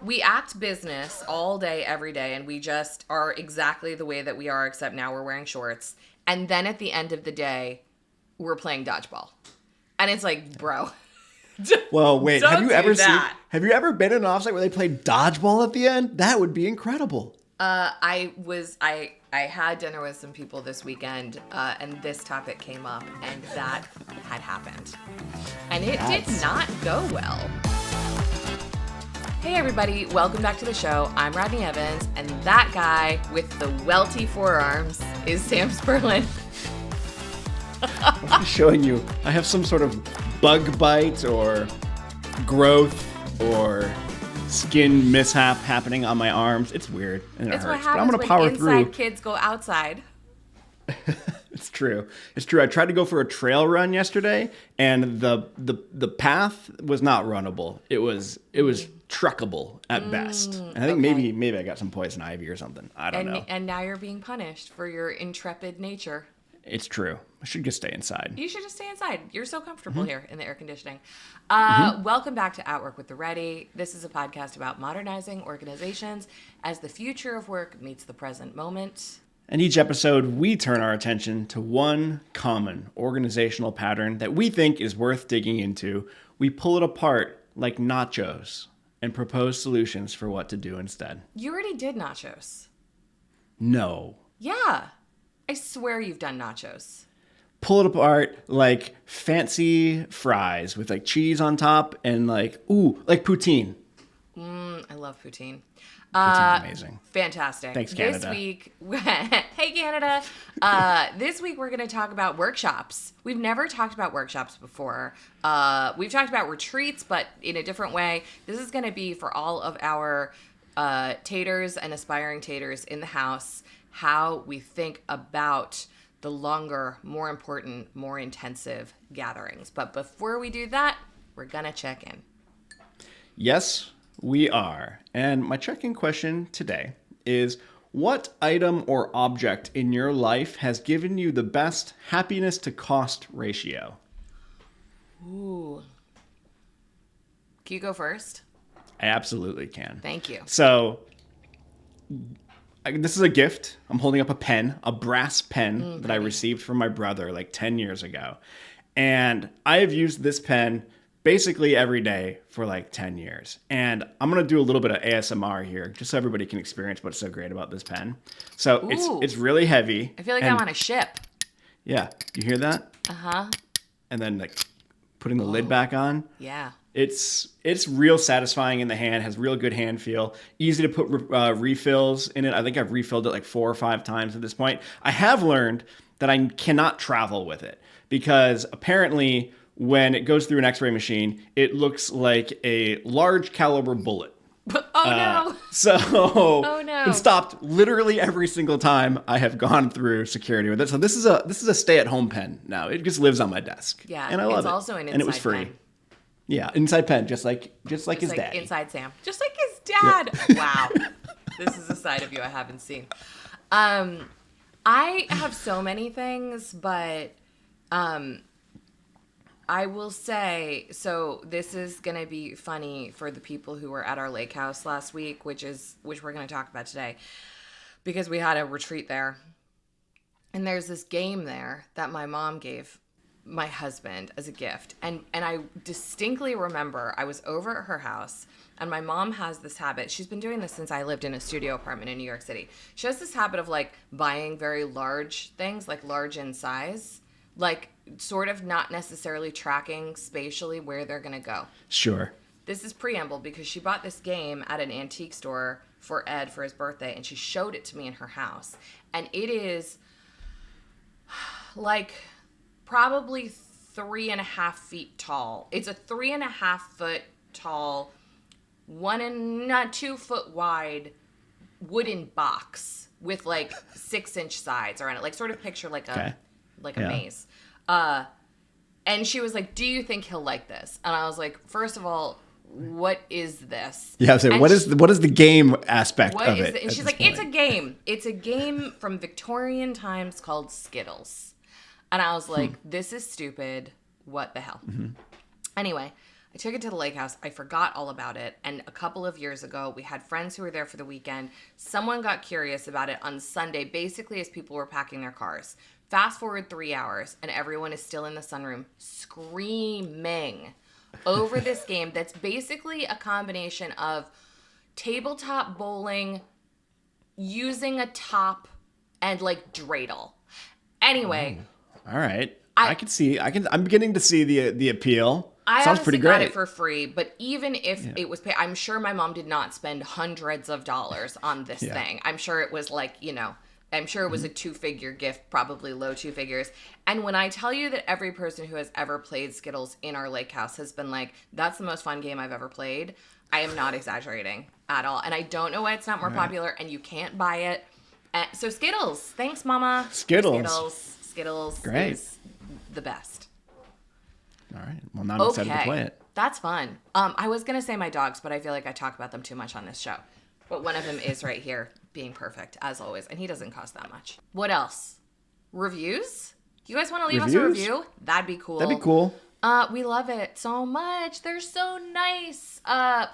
We act business all day, every day, and we just are exactly the way that we are, except now we're wearing shorts. And then at the end of the day, we're playing dodgeball. And it's like, bro. Well, wait, have you ever been in an offsite where they play dodgeball at the end? That would be incredible. I had dinner with some people this weekend, and this topic came up, and that had happened. And it did not go well. Hey everybody, welcome back to the show. I'm Rodney Evans, and that guy with the welty forearms is Sam Spurlin. I'm showing you, I have some sort of bug bite or growth or skin mishap happening on my arms. It's weird and it It's hurts, what but I'm going to power through. Inside kids go outside. It's true. It's true. I tried to go for a trail run yesterday, and the path was not runnable. It was truckable at best. And I think maybe I got some poison ivy or something. I don't know. And now you're being punished for your intrepid nature. It's true. I should just stay inside. You should just stay inside. You're so comfortable here in the air conditioning. Welcome back to Outwork with the Ready. This is a podcast about modernizing organizations as the future of work meets the present moment. And each episode, we turn our attention to one common organizational pattern that we think is worth digging into. We pull it apart like nachos and propose solutions for what to do instead. You already did nachos. No. Yeah. I swear you've done nachos. Pull it apart like fancy fries with like cheese on top and like poutine. I love poutine. Poutine's amazing. Fantastic. Thanks, Canada. This week, hey Canada. This week we're going to talk about workshops. We've never talked about workshops before. We've talked about retreats, but in a different way. This is going to be for all of our taters and aspiring taters in the house, how we think about the longer, more important, more intensive gatherings. But before we do that, we're going to check in. Yes, we are. And my check-in question today is, what item or object in your life has given you the best happiness to cost ratio? Ooh. Can you go first? I absolutely can. Thank you. So, this is a gift. I'm holding up a pen, a brass pen that I received from my brother like 10 years ago. And I have used this pen basically every day for like 10 years. And I'm going to do a little bit of ASMR here just so everybody can experience what's so great about this pen. So it's really heavy. I feel like I'm on a ship. Yeah. You hear that? Uh-huh. And then like putting the lid back on. Yeah. It's real satisfying in the hand, has real good hand feel, easy to put refills in it. I think I've refilled it like 4 or 5 times at this point. I have learned that I cannot travel with it because apparently when it goes through an x-ray machine, it looks like a large caliber bullet. No. Oh no. It stopped literally every single time I have gone through security with it. So this is a stay-at-home pen now. It just lives on my desk. Yeah. And I love it. It's also an inside and it was free. pen. Yeah, inside pen, just like his dad. Inside Sam. Just like his dad. Yep. Wow. This is a side of you I haven't seen. I have so many things, but I will say, so this is going to be funny for the people who were at our lake house last week, which we're going to talk about today, because we had a retreat there. And there's this game there that my mom gave my husband as a gift. And I distinctly remember I was over at her house, and my mom has this habit. She's been doing this since I lived in a studio apartment in New York City. She has this habit of like buying very large things, like large in size, like sort of not necessarily tracking spatially where they're going to go. Sure. This is preamble because she bought this game at an antique store for Ed for his birthday, and she showed it to me in her house. And it is like probably 3.5 feet tall. It's a 3.5 foot tall, 2 foot wide wooden box with like 6-inch sides around it. Like sort of picture like a maze. And she was like, "Do you think he'll like this?" And I was like, "First of all, what is this?" Yeah, so what is the game aspect of it? And she's like, "It's a game. It's a game from Victorian times called Skittles." And I was like, "This is stupid. What the hell?" Mm-hmm. Anyway, I took it to the lake house. I forgot all about it. And a couple of years ago, we had friends who were there for the weekend. Someone got curious about it on Sunday, basically as people were packing their cars. Fast forward 3 hours, and everyone is still in the sunroom screaming over this game that's basically a combination of tabletop bowling, using a top, and like dreidel. Anyway. All right. I'm beginning to see the appeal. I Sounds honestly pretty got great. it for free, but even if it was paid, I'm sure my mom did not spend hundreds of dollars on this thing. I'm sure it was like, I'm sure it was a 2-figure gift, probably low 2 figures. And when I tell you that every person who has ever played Skittles in our lake house has been like, that's the most fun game I've ever played, I am not exaggerating at all. And I don't know why it's not more popular, and you can't buy it. So Skittles. Thanks, Mama. Skittles Great. is the best. All right. Well, now I'm excited to play it. That's fun. I was going to say my dogs, but I feel like I talk about them too much on this show. But one of them is right here, being perfect, as always. And he doesn't cost that much. What else? Reviews? You guys want to leave us a review? That'd be cool. That'd be cool. We love it so much. They're so nice.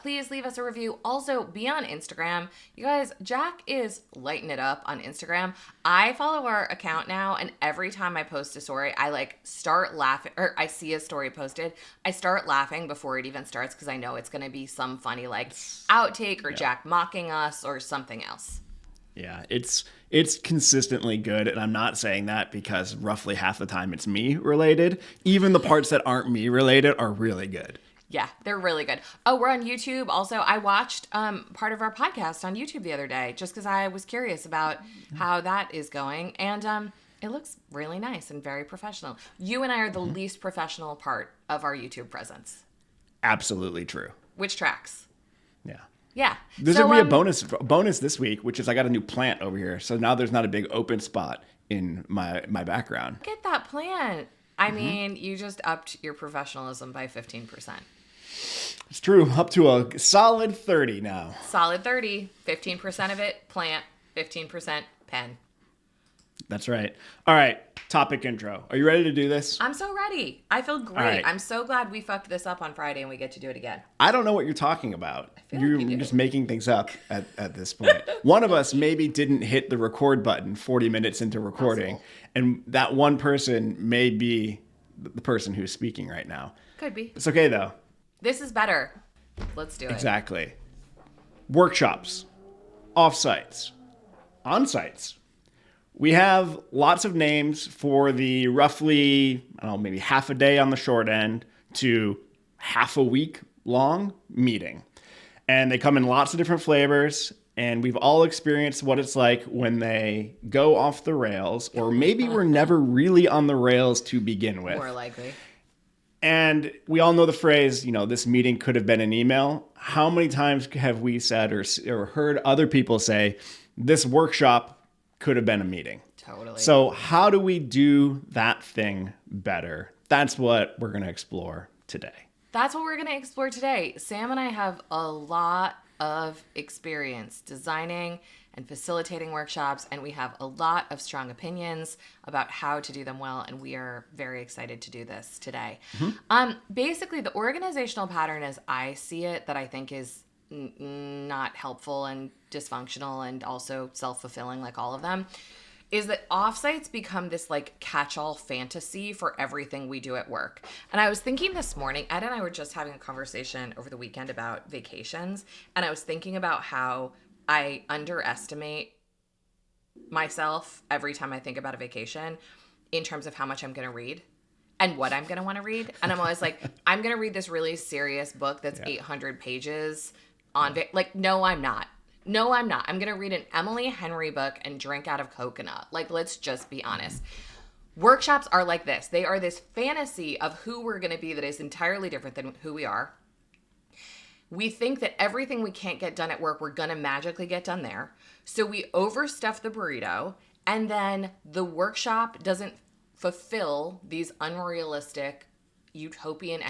Please leave us a review. Also, be on Instagram. You guys, Jack is lighting it up on Instagram. I follow our account now, and every time I post a story, I start laughing, or I see a story posted, I start laughing before it even starts because I know it's going to be some funny outtake or Jack mocking us or something else. Yeah, it's consistently good, and I'm not saying that because roughly half the time it's me related. Even the parts that aren't me related are really good. Yeah, they're really good. Oh, we're on YouTube. Also, I watched part of our podcast on YouTube the other day just because I was curious about how that is going, and it looks really nice and very professional. You and I are the least professional part of our YouTube presence. Absolutely true. Which tracks? Yeah. Yeah. There's going to be a bonus this week, which is I got a new plant over here. So now there's not a big open spot in my background. Get that plant. I mean, you just upped your professionalism by 15%. It's true. Up to a solid 30 now. Solid 30. 15% of it, plant. 15% pen. That's right. All right. Topic intro. Are you ready to do this? I'm so ready. I feel great. Right. I'm so glad we fucked this up on Friday and we get to do it again. I don't know what you're talking about. You're like you do. just making things up at this point. One of us maybe didn't hit the record button 40 minutes into recording. Possible. And that one person may be the person who's speaking right now. Could be. It's okay, though. This is better. Let's do it. Exactly. Workshops, offsites, onsites. We have lots of names for the roughly, maybe half a day on the short end to half a week long meeting. And they come in lots of different flavors. And we've all experienced what it's like when they go off the rails, or maybe we're never really on the rails to begin with. More likely. And we all know the phrase, this meeting could have been an email. How many times have we said or heard other people say, this workshop could have been a meeting? Totally. So how do we do that thing better? That's what we're going to explore today. That's what we're going to explore today. Sam and I have a lot of experience designing and facilitating workshops, and we have a lot of strong opinions about how to do them well, and we are very excited to do this today. Basically, the organizational pattern as I see it that I think is not helpful and dysfunctional and also self-fulfilling like all of them is that offsites become this catch-all fantasy for everything we do at work. And I was thinking this morning, Ed and I were just having a conversation over the weekend about vacations, and I was thinking about how I underestimate myself every time I think about a vacation in terms of how much I'm going to read and what I'm going to want to read. And I'm always like, I'm going to read this really serious book that's 800 pages on no, I'm not. No, I'm not. I'm going to read an Emily Henry book and drink out of coconut. Let's just be honest. Workshops are like this. They are this fantasy of who we're going to be that is entirely different than who we are. We think that everything we can't get done at work, we're going to magically get done there. So we overstuff the burrito, and then the workshop doesn't fulfill these unrealistic utopian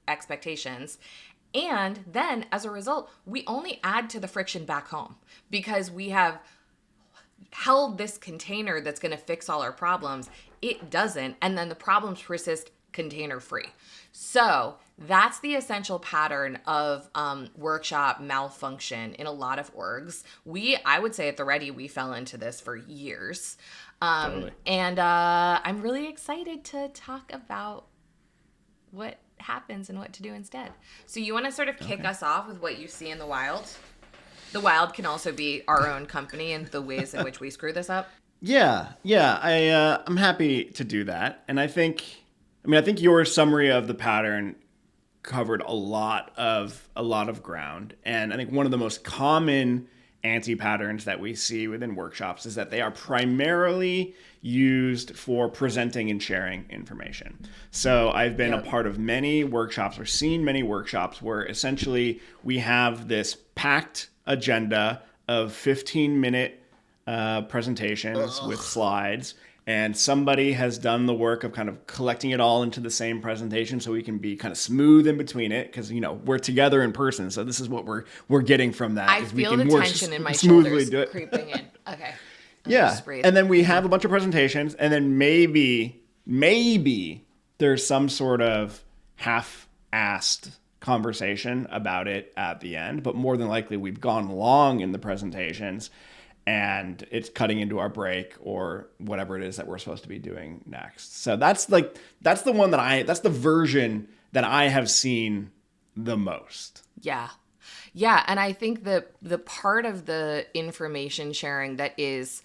expectations. And then, as a result, we only add to the friction back home because we have held this container that's going to fix all our problems. It doesn't. And then the problems persist container free. So That's the essential pattern of workshop malfunction in a lot of orgs. I would say at the Ready, we fell into this for years. Totally. And I'm really excited to talk about what happens and what to do instead. So you want to sort of kick us off with what you see in the wild? The wild can also be our own company and the ways in which we screw this up. Yeah. I'm happy to do that, and I think your summary of the pattern covered a lot of ground, and I think one of the most common anti-patterns that we see within workshops is that they are primarily used for presenting and sharing information. So I've been a part of many workshops or seen many workshops where essentially we have this packed agenda of 15-minute presentations with slides, and somebody has done the work of kind of collecting it all into the same presentation so we can be kind of smooth in between it, because we're together in person, so this is what we're getting from that. I feel the tension in my smoothly shoulders do it. creeping in. Okay. Yeah, and then we have a bunch of presentations, and then maybe there's some sort of half-assed conversation about it at the end, but more than likely we've gone long in the presentations and it's cutting into our break or whatever it is that we're supposed to be doing next. So that's the version that I have seen the most. Yeah. Yeah. And I think the part of the information sharing that is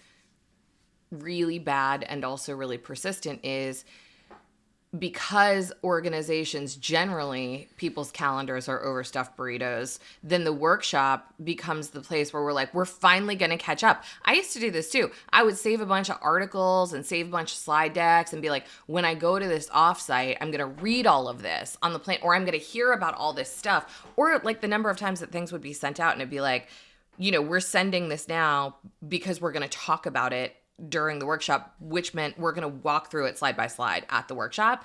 really bad and also really persistent is because organizations generally, people's calendars are overstuffed burritos, then the workshop becomes the place where we're like, we're finally going to catch up. I used to do this too. I would save a bunch of articles and save a bunch of slide decks and be like, when I go to this offsite, I'm going to read all of this on the plane, or I'm going to hear about all this stuff. Or like the number of times that things would be sent out and it'd be like, we're sending this now because we're going to talk about it during the workshop, which meant we're going to walk through it slide by slide at the workshop.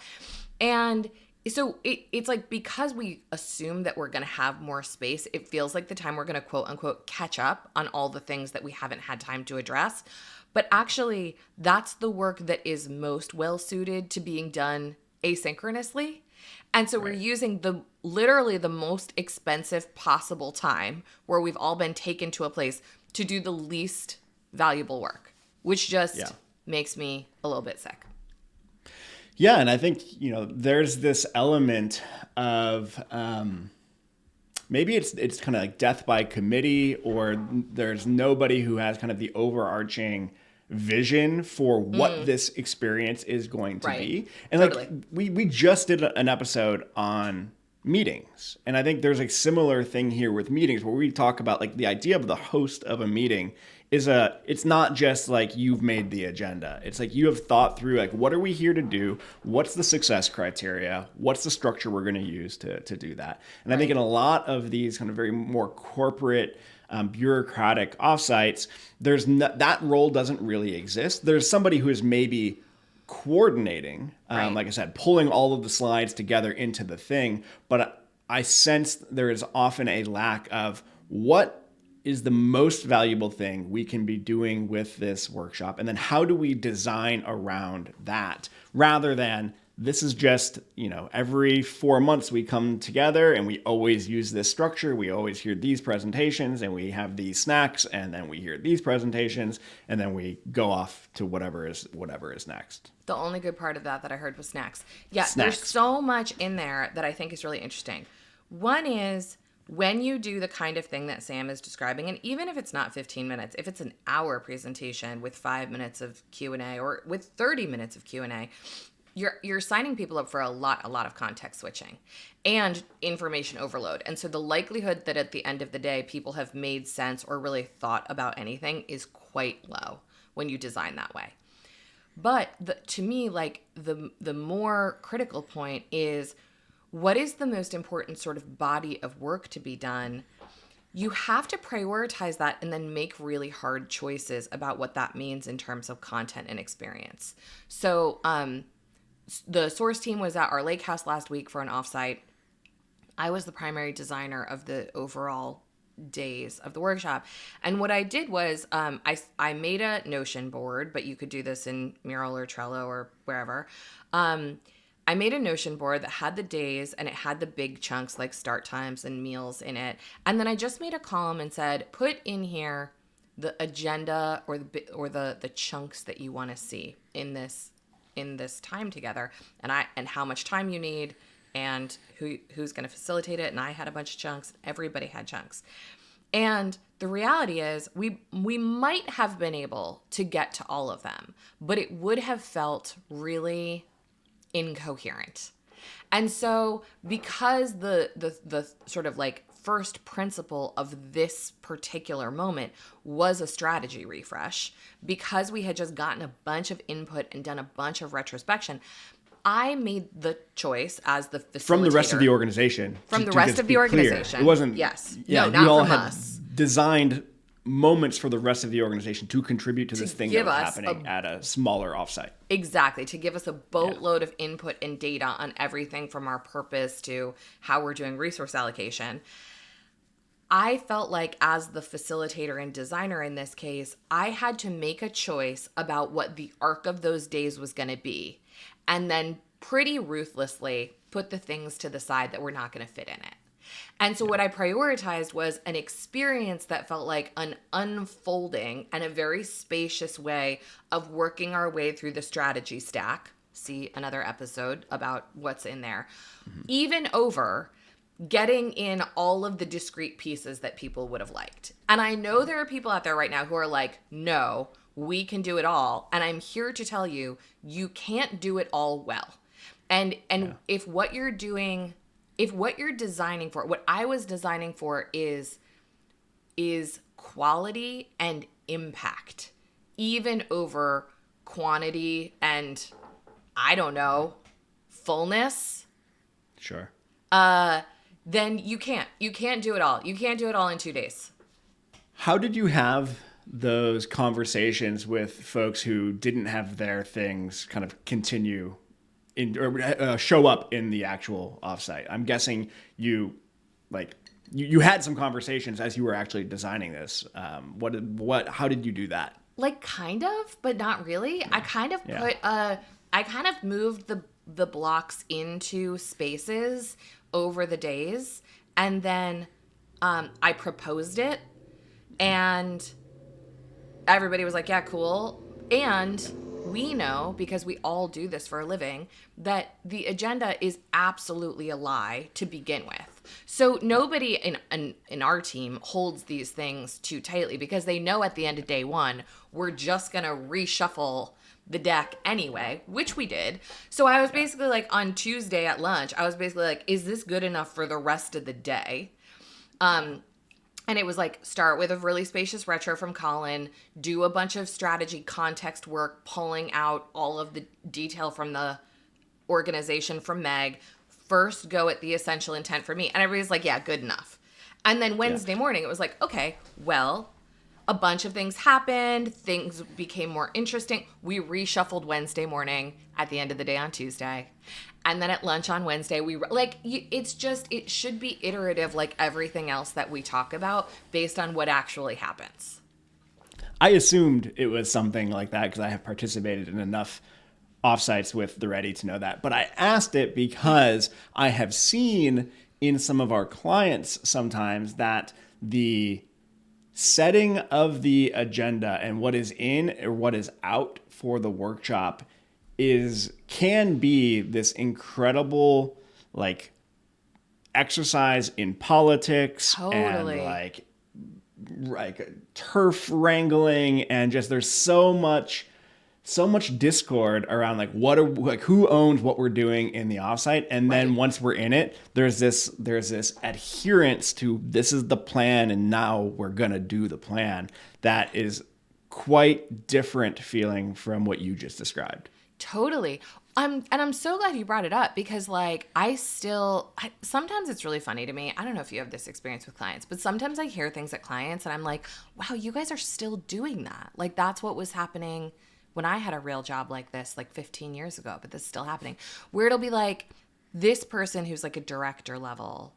And so it's like, because we assume that we're going to have more space, it feels like the time we're going to quote unquote catch up on all the things that we haven't had time to address. But actually, that's the work that is most well suited to being done asynchronously. And so we're using literally the most expensive possible time where we've all been taken to a place to do the least valuable work, which just makes me a little bit sick. Yeah, and I think, there's this element of maybe it's kind of like death by committee, or there's nobody who has kind of the overarching vision for what this experience is going to be. And totally. Like we just did an episode on meetings, and I think there's a similar thing here with meetings where we talk about like the idea of the host of a meeting it's not just like you've made the agenda. It's like you have thought through like, what are we here to do? What's the success criteria? What's the structure we're going to use to do that? And I think in a lot of these kind of very more corporate bureaucratic offsites, that role doesn't really exist. There's somebody who is maybe coordinating, like I said, pulling all of the slides together into the thing. But I sense there is often a lack of what is the most valuable thing we can be doing with this workshop, and then how do we design around that, rather than this is just, every 4 months we come together and we always use this structure. We always hear these presentations and we have these snacks, and then we hear these presentations, and then we go off to whatever is next. The only good part of that I heard was snacks. Yeah, there's so much in there that I think is really interesting. One is, when you do the kind of thing that Sam is describing, and even if it's not 15 minutes, if it's an hour presentation with 5 minutes of Q&A or with 30 minutes of Q&A, you're signing people up for a lot of context switching and information overload. And so the likelihood that at the end of the day, people have made sense or really thought about anything is quite low when you design that way. But to me, like the more critical point is, what is the most important sort of body of work to be done? You have to prioritize that and then make really hard choices about what that means in terms of content and experience. So the source team was at our lake house last week for an offsite. I was the primary designer of the overall days of the workshop. And what I did was I made a Notion board, but you could do this in Mural or Trello or wherever. I made a Notion board that had the days and it had the big chunks like start times and meals in it. And then I just made a column and said, put in here the agenda or the chunks that you want to see in this time together, and how much time you need, and who's going to facilitate it. And I had a bunch of chunks. Everybody had chunks. And the reality is we might have been able to get to all of them, but it would have felt really incoherent. And so because the sort of like first principle of this particular moment was a strategy refresh, because we had just gotten a bunch of input and done a bunch of retrospection, I made the choice as the facilitator. From the rest of the organization. From the rest of the organization. Clear. It wasn't. Yes. Yeah, no, not you all from had us. designed moments for the rest of the organization to contribute to this thing that was happening at a smaller offsite. Exactly. To give us a boatload of input and data on everything from our purpose to how we're doing resource allocation. I felt like, as the facilitator and designer in this case, I had to make a choice about what the arc of those days was going to be, and then pretty ruthlessly put the things to the side that were not going to fit in it. And so what I prioritized was an experience that felt like an unfolding and a very spacious way of working our way through the strategy stack. See another episode about what's in there. Mm-hmm. Even over getting in all of the discrete pieces that people would have liked. And I know there are people out there right now who are like, no, we can do it all. And I'm here to tell you, you can't do it all well. And if what you're doing, if what you're designing for, what I was designing for is quality and impact, even over quantity and, I don't know, fullness. Sure. Then you can't do it all. You can't do it all in 2 days. How did you have those conversations with folks who didn't have their things kind of continue or show up in the actual offsite? I'm guessing you had some conversations as you were actually designing this. How did you do that? Like, kind of, but not really. I kind of moved the blocks into spaces over the days, and then I proposed it, and everybody was like, yeah, cool. And we know, because we all do this for a living, that the agenda is absolutely a lie to begin with. So nobody in our team holds these things too tightly, because they know at the end of day one, we're just going to reshuffle the deck anyway, which we did. So I was basically like, on Tuesday at lunch, I was basically like, is this good enough for the rest of the day? And it was like, start with a really spacious retro from Colin, do a bunch of strategy context work, pulling out all of the detail from the organization from Meg, first go at the essential intent for me. And everybody's like, yeah, good enough. And then Wednesday morning, it was like, okay, well, a bunch of things happened. Things became more interesting. We reshuffled Wednesday morning at the end of the day on Tuesday. And then at lunch on Wednesday, it should be iterative, like everything else that we talk about, based on what actually happens. I assumed it was something like that because I have participated in enough offsites with the Ready to know that. But I asked it because I have seen in some of our clients sometimes that the setting of the agenda and what is in or what is out for the workshop can be this incredible like exercise in politics. Totally. And like turf wrangling, and just there's so much discord around like who owns what we're doing in the offsite. And then once we're in it, there's this adherence to this is the plan and now we're going to do the plan. That is quite different feeling from what you just described. Totally. I'm so glad you brought it up, because like sometimes it's really funny to me. I don't know if you have this experience with clients, but sometimes I hear things at clients and I'm like, wow, you guys are still doing that. Like, that's what was happening when I had a real job like this, like 15 years ago, but this is still happening, where it'll be like, this person who's like a director level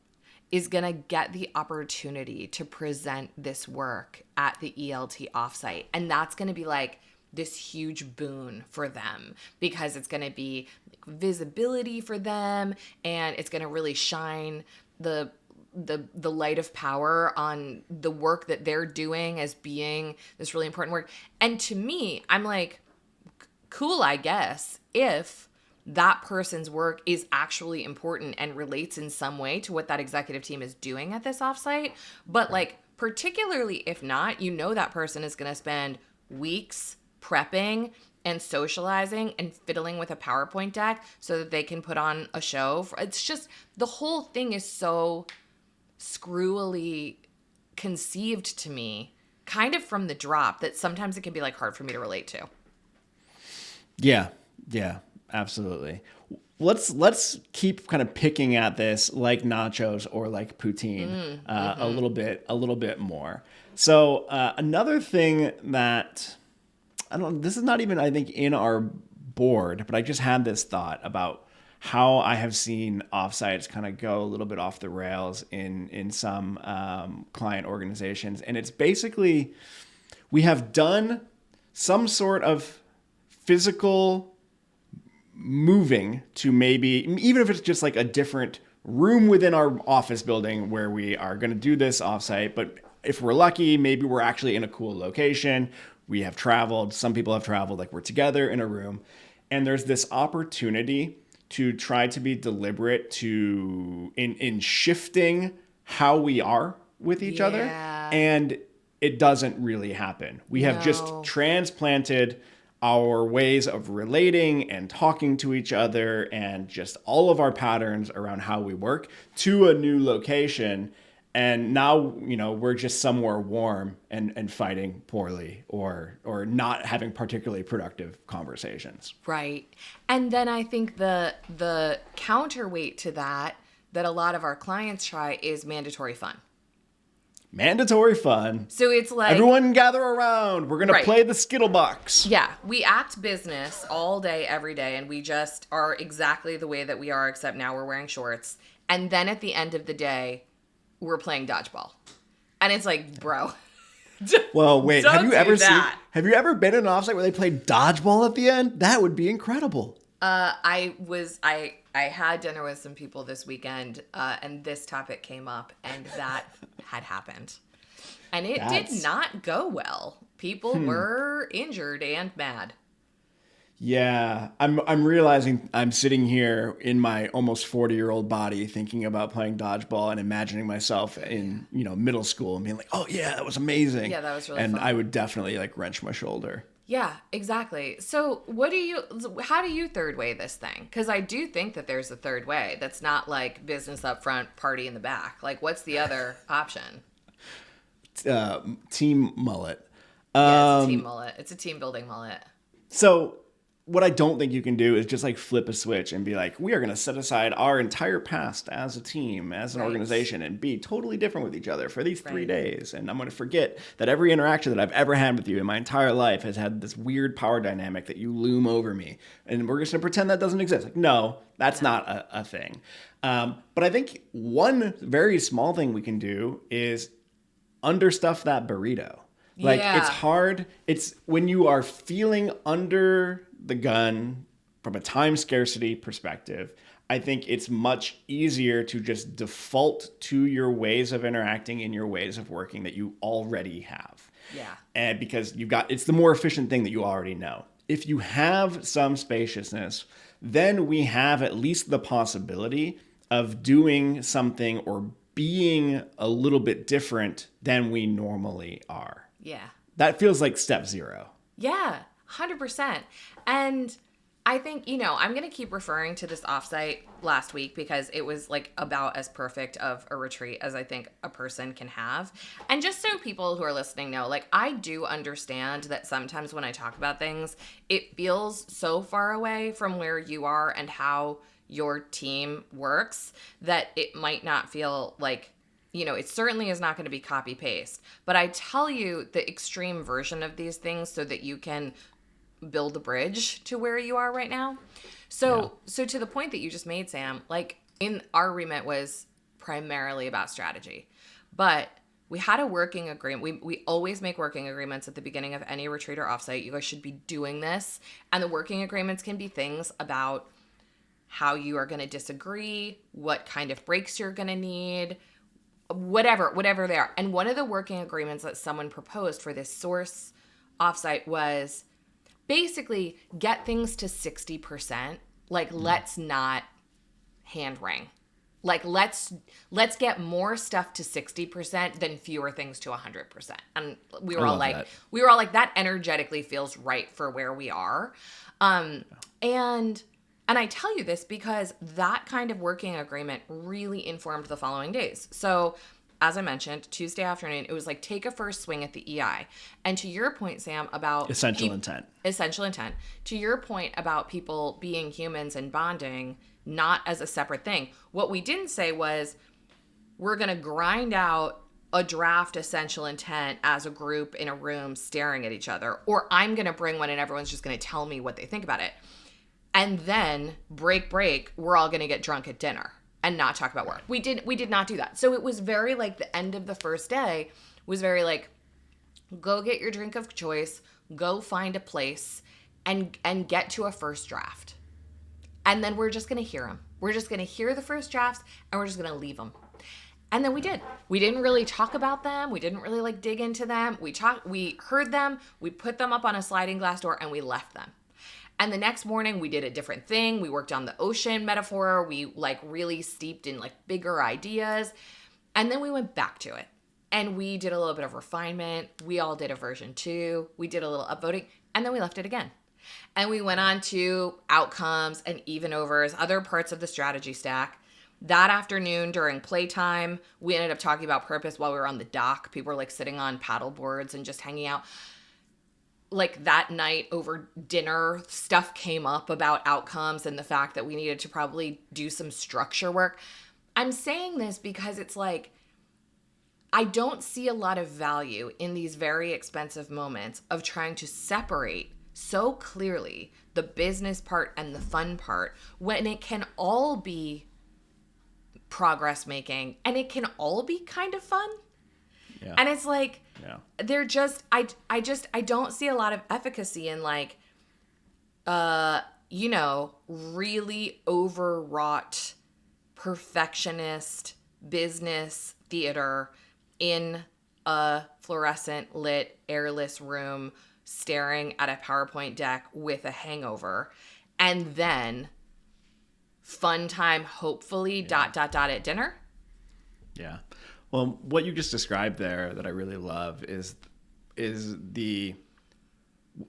is going to get the opportunity to present this work at the ELT offsite. And that's going to be like this huge boon for them because it's going to be visibility for them, and it's going to really shine the light of power on the work that they're doing as being this really important work. And to me, I'm like, cool, I guess, if that person's work is actually important and relates in some way to what that executive team is doing at this offsite. But like, particularly if not, that person is going to spend weeks prepping and socializing and fiddling with a PowerPoint deck so that they can put on a show. It's just, the whole thing is so screwily conceived to me, kind of from the drop, that sometimes it can be like hard for me to relate to. Yeah, absolutely. Let's keep kind of picking at this like nachos or like poutine a little bit more. So another thing that this is not even, I think, in our board, but I just had this thought about how I have seen offsites kind of go a little bit off the rails in some client organizations. And it's basically, we have done some sort of physical moving to maybe, even if it's just like a different room within our office building where we are going to do this offsite. But if we're lucky, maybe we're actually in a cool location. We have traveled. Some people have traveled, like we're together in a room. And there's this opportunity to try to be deliberate in shifting how we are with each other. And it doesn't really happen. We have just transplanted our ways of relating and talking to each other and just all of our patterns around how we work to a new location. And now, we're just somewhere warm and fighting poorly or not having particularly productive conversations. Right. And then I think the counterweight to that a lot of our clients try is mandatory fun. Mandatory fun. So it's like, everyone gather around. We're going to play the Skittle box. Yeah. We act business all day, every day. And we just are exactly the way that we are, except now we're wearing shorts. And then at the end of the day, we're playing dodgeball. And it's like, bro. Well, wait, have you ever been in an offsite where they play dodgeball at the end? That would be incredible. I had dinner with some people this weekend, and this topic came up, and that had happened. And it did not go well. People were injured and mad. Yeah, I'm realizing I'm sitting here in my almost 40-year-old body thinking about playing dodgeball and imagining myself in, middle school and being like, oh yeah, that was amazing. Yeah, that was really fun. And I would definitely like wrench my shoulder. Yeah, exactly. So how do you third way this thing? Because I do think that there's a third way that's not like business up front, party in the back. Like, what's the other option? Team mullet. Yeah, it's a team mullet. It's a team building mullet. So what I don't think you can do is just like flip a switch and be like, we are going to set aside our entire past as a team, as an organization, and be totally different with each other for these 3 days. And I'm going to forget that every interaction that I've ever had with you in my entire life has had this weird power dynamic that you loom over me. And we're just going to pretend that doesn't exist. Like, no, that's not a thing. But I think one very small thing we can do is understuff that burrito. Like, it's hard. It's when you are feeling under the gun from a time scarcity perspective, I think it's much easier to just default to your ways of interacting and your ways of working that you already have. Yeah. And because it's the more efficient thing that you already know. If you have some spaciousness, then we have at least the possibility of doing something or being a little bit different than we normally are. Yeah. That feels like step 0. Yeah, 100%. And I think, I'm going to keep referring to this offsite last week because it was like about as perfect of a retreat as I think a person can have. And just so people who are listening know, like, I do understand that sometimes when I talk about things, it feels so far away from where you are and how your team works that it might not feel like, it certainly is not going to be copy paste. But I tell you the extreme version of these things so that you can build a bridge to where you are right now. So to the point that you just made, Sam, like, our remit was primarily about strategy. But we had a working agreement. We always make working agreements at the beginning of any retreat or offsite. You guys should be doing this. And the working agreements can be things about how you are going to disagree, what kind of breaks you're going to need, whatever they are. And one of the working agreements that someone proposed for this source offsite was basically get things to 60%. Like, let's not hand wring. Like, let's get more stuff to 60% than fewer things to 100%. And we were all like, that energetically feels right for where we are. And I tell you this because that kind of working agreement really informed the following days. So as I mentioned, Tuesday afternoon, it was like, take a first swing at the EI. And to your point, Sam, about essential intent. To your point about people being humans and bonding, not as a separate thing. What we didn't say was, we're going to grind out a draft essential intent as a group in a room staring at each other, or I'm going to bring one and everyone's just going to tell me what they think about it. And then break, we're all going to get drunk at dinner and not talk about work. We did not do that. So it was very like, the end of the first day was very like, go get your drink of choice, go find a place and get to a first draft. And then we're just going to hear them. We're just going to hear the first drafts and we're just going to leave them. And then we did. We didn't really talk about them. We didn't really like dig into them. We heard them. We put them up on a sliding glass door and we left them. And the next morning we did a different thing. We worked on the ocean metaphor. We like really steeped in like bigger ideas. And then we went back to it. And we did a little bit of refinement. We all did a version 2. We did a little upvoting. And then we left it again. And we went on to outcomes and even overs, other parts of the strategy stack. That afternoon during playtime, we ended up talking about purpose while we were on the dock. People were like sitting on paddle boards and just hanging out. Like that night over dinner, stuff came up about outcomes and the fact that we needed to probably do some structure work. I'm saying this because it's like, I don't see a lot of value in these very expensive moments of trying to separate so clearly the business part and the fun part when it can all be progress making and it can all be kind of fun. Yeah. And it's like, they're just, I don't see a lot of efficacy in like, really overwrought perfectionist business theater in a fluorescent lit airless room staring at a PowerPoint deck with a hangover, and then fun time, hopefully, ... at dinner. Yeah. Well, what you just described there that I really love is the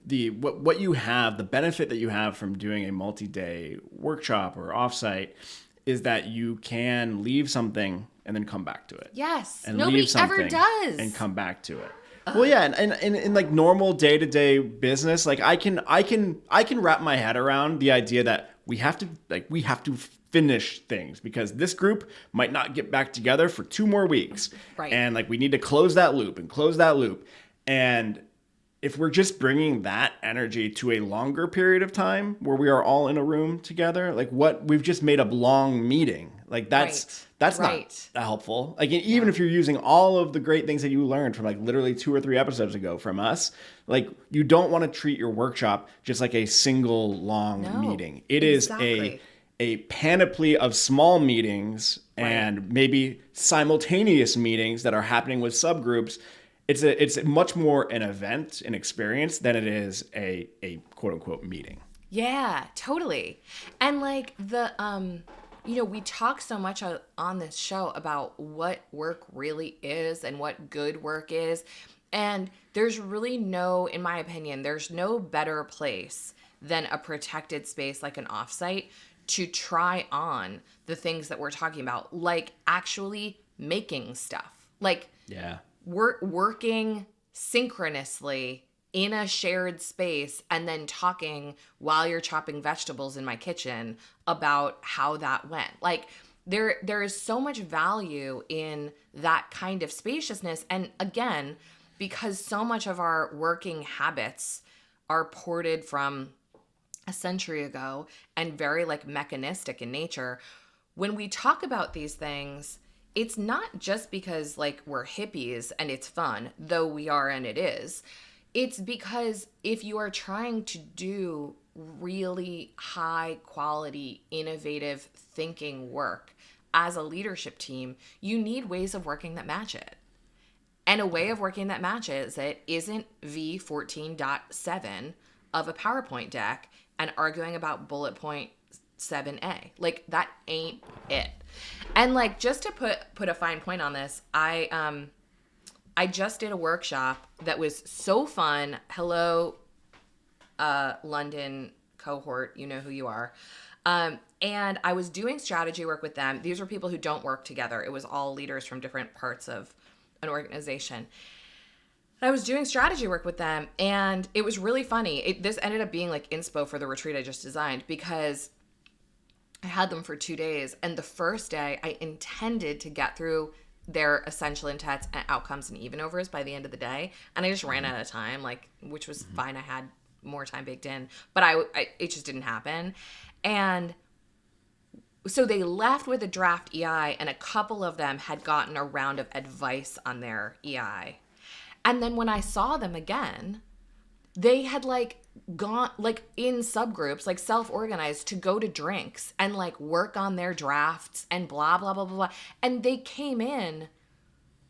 what you have, the benefit that you have from doing a multi-day workshop or offsite is that you can leave something and then come back to it. Yes. And nobody leave something ever does. and come back to it. Well, yeah, and in like normal day-to-day business, like I can wrap my head around the idea that we have to finish things because this group might not get back together for 2 more weeks. Right. And like we need to close that loop. And if we're just bringing that energy to a longer period of time where we are all in a room together, like what we've just made a long meeting. Like that's not that helpful. Like even if you're using all of the great things that you learned from like literally 2 or 3 episodes ago from us, like you don't want to treat your workshop just like a single long meeting. It is a panoply of small meetings and maybe simultaneous meetings that are happening with subgroups. It's much more an event, an experience than it is a quote unquote meeting. Yeah, totally. And like we talk so much on this show about what work really is and what good work is. And there's really in my opinion, there's no better place than a protected space like an offsite to try on the things that we're talking about, like actually making stuff. Like working synchronously in a shared space and then talking while you're chopping vegetables in my kitchen about how that went. Like there is so much value in that kind of spaciousness. And again, because so much of our working habits are ported from a century ago and very like mechanistic in nature, when we talk about these things, it's not just because like we're hippies and it's fun, though we are and it is. It's because if you are trying to do really high quality, innovative thinking work as a leadership team, you need ways of working that match it. And a way of working that matches it isn't V14.7 of a PowerPoint deck and arguing about bullet point 7A. Like, that ain't it. And like, just to put a fine point on this, I just did a workshop that was so fun. Hello, London cohort, you know who you are. And I was doing strategy work with them. These were people who don't work together. It was all leaders from different parts of an organization. I was doing strategy work with them, and it was really funny. This ended up being like inspo for the retreat I just designed, because I had them for 2 days, and the first day I intended to get through their essential intents and outcomes and even overs by the end of the day, and I just ran out of time, like, which was fine. I had more time baked in, but it just didn't happen. And so they left with a draft EI, and a couple of them had gotten a round of advice on their EI. And then when I saw them again, they had like gone like in subgroups, like self-organized to go to drinks and like work on their drafts and blah, blah, blah, blah, blah. And they came in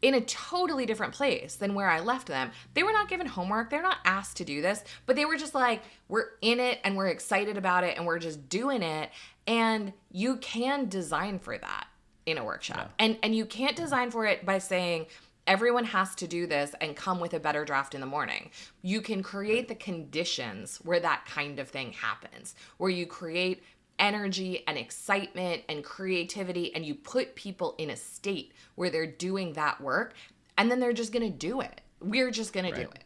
a totally different place than where I left them. They were not given homework. They're not asked to do this, but they were just like, we're in it and we're excited about it and we're just doing it. And you can design for that in a workshop. Yeah. And you can't design for it by saying, everyone has to do this and come with a better draft in the morning. You can create the conditions where that kind of thing happens, where you create energy and excitement and creativity, and you put people in a state where they're doing that work, and then they're just going to do it. We're just going to do it.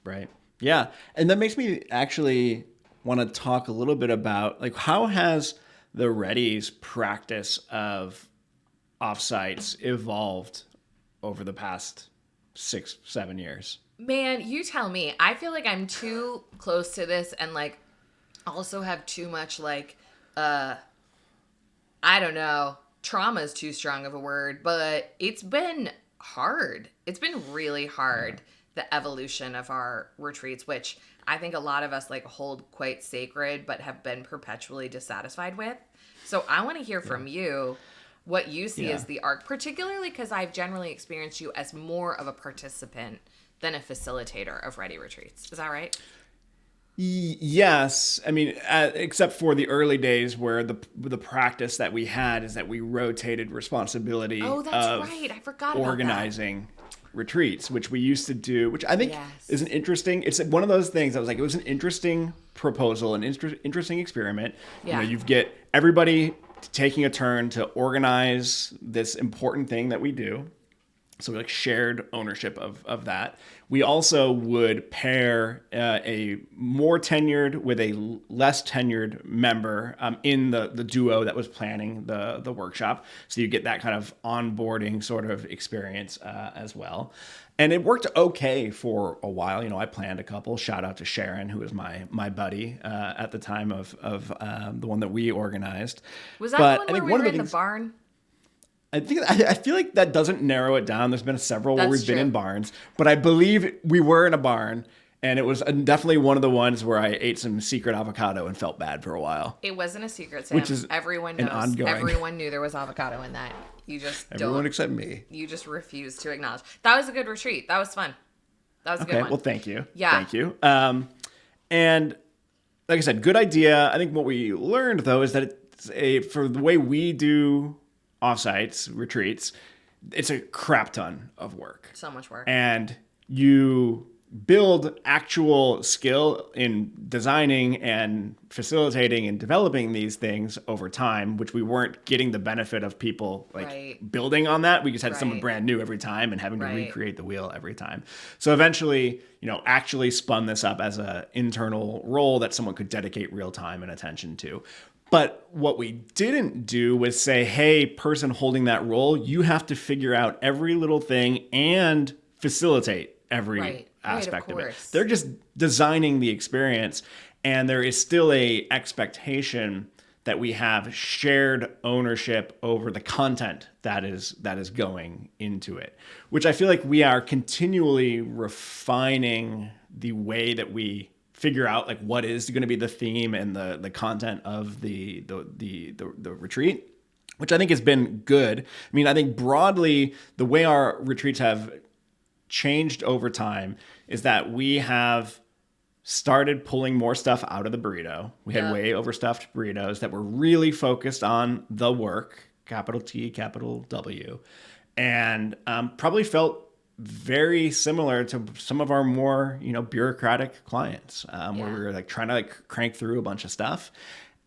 Right. Yeah. And that makes me actually want to talk a little bit about, like, how has the Ready's practice of offsites evolved over the past 6-7 years? Man, you tell me. I feel like I'm too close to this, and like also have too much like I don't know, trauma is too strong of a word, but it's been hard. It's been really hard, the evolution of our retreats, which I think a lot of us like hold quite sacred but have been perpetually dissatisfied with. So I want to hear from you what you see as the arc, particularly because I've generally experienced you as more of a participant than a facilitator of Ready retreats. Is that right? Yes. I mean, except for the early days where the practice that we had is that we rotated responsibility of right. I forgot about organizing retreats, which we used to do, which I think is an interesting, it's one of those things I was like, it was an interesting proposal, an interesting experiment. Yeah. You know, you get everybody taking a turn to organize this important thing that we do. So we like shared ownership of that. We also would pair a more tenured with a less tenured member in the duo that was planning the workshop. So you get that kind of onboarding sort of experience as well. And it worked okay for a while. You know, I planned a couple. Shout out to Sharon, who was my buddy at the time of the one that we organized. Was that the one where we were in the barn? I feel like that doesn't narrow it down. There's been several where we've been in barns, but I believe we were in a barn, and it was definitely one of the ones where I ate some secret avocado and felt bad for a while. It wasn't a secret, Sam. Which is everyone knows. Ongoing. Everyone knew there was avocado in that. You just everyone except me. You just refuse to acknowledge. That was a good retreat. That was fun. That was a good one. Okay, well, thank you. Yeah. Thank you. And like I said, good idea. I think what we learned though is that for the way we do offsites, retreats, it's a crap ton of work. So much work. And you build actual skill in designing and facilitating and developing these things over time, which we weren't getting the benefit of people building on that. We just had someone brand new every time and having to recreate the wheel every time. So eventually, actually spun this up as an internal role that someone could dedicate real time and attention to. But what we didn't do was say, hey, person holding that role, you have to figure out every little thing and facilitate every aspect of it. They're just designing the experience, and there is still a expectation that we have shared ownership over the content that is going into it, which I feel like we are continually refining the way that we figure out like what is going to be the theme and the content of the retreat, which I think has been good. I mean, I think broadly the way our retreats have changed over time is that we have started pulling more stuff out of the burrito. We had way overstuffed burritos that were really focused on the work, capital T, capital W, and probably felt very similar to some of our more, bureaucratic clients, where we were like trying to like crank through a bunch of stuff.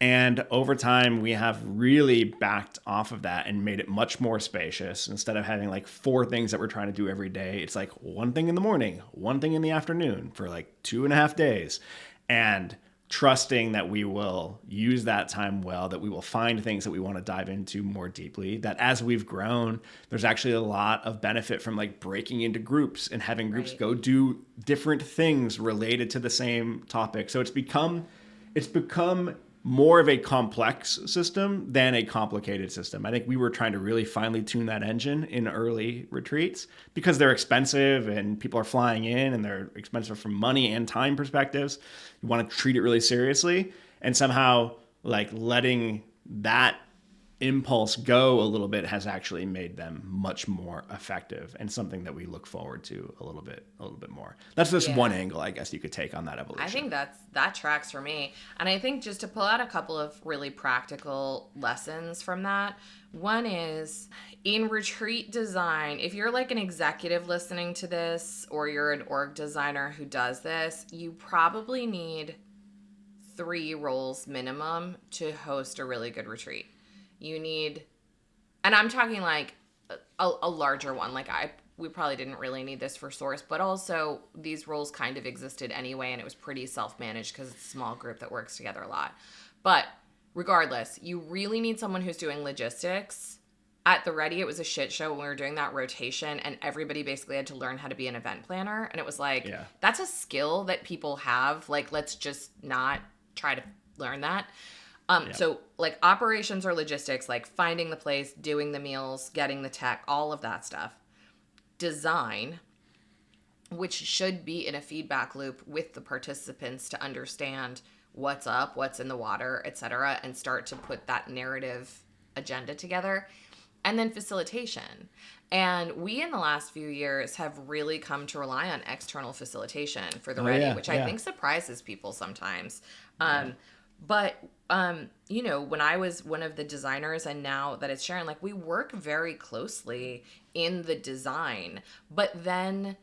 And over time, we have really backed off of that and made it much more spacious. Instead of having like 4 things that we're trying to do every day, it's like 1 thing in the morning, 1 thing in the afternoon for like 2.5 days. And trusting that we will use that time well, that we will find things that we want to dive into more deeply, that as we've grown, there's actually a lot of benefit from like breaking into groups and having groups go do different things related to the same topic. So it's become more of a complex system than a complicated system. I think we were trying to really finely tune that engine in early retreats because they're expensive and people are flying in and they're expensive from money and time perspectives. You want to treat it really seriously, and somehow like letting that impulse go a little bit has actually made them much more effective and something that we look forward to a little bit more. That's just one angle, I guess, you could take on that evolution. I think that tracks for me. And I think just to pull out a couple of really practical lessons from that, one is in retreat design, if you're like an executive listening to this or you're an org designer who does this, you probably need 3 roles minimum to host a really good retreat. You need, and I'm talking like a larger one. Like we probably didn't really need this for Source, but also these roles kind of existed anyway, and it was pretty self-managed because it's a small group that works together a lot. But regardless, you really need someone who's doing logistics. At the Ready, it was a shit show when we were doing that rotation, and everybody basically had to learn how to be an event planner. And it was like, that's a skill that people have. Like, let's just not try to learn that. So like operations or logistics, like finding the place, doing the meals, getting the tech, all of that stuff. Design, which should be in a feedback loop with the participants to understand what's up, what's in the water, etc., and start to put that narrative agenda together. And then facilitation. And we in the last few years have really come to rely on external facilitation for the Ready, which I think surprises people sometimes. But, when I was one of the designers and now that it's Sharon, like we work very closely in the design, but then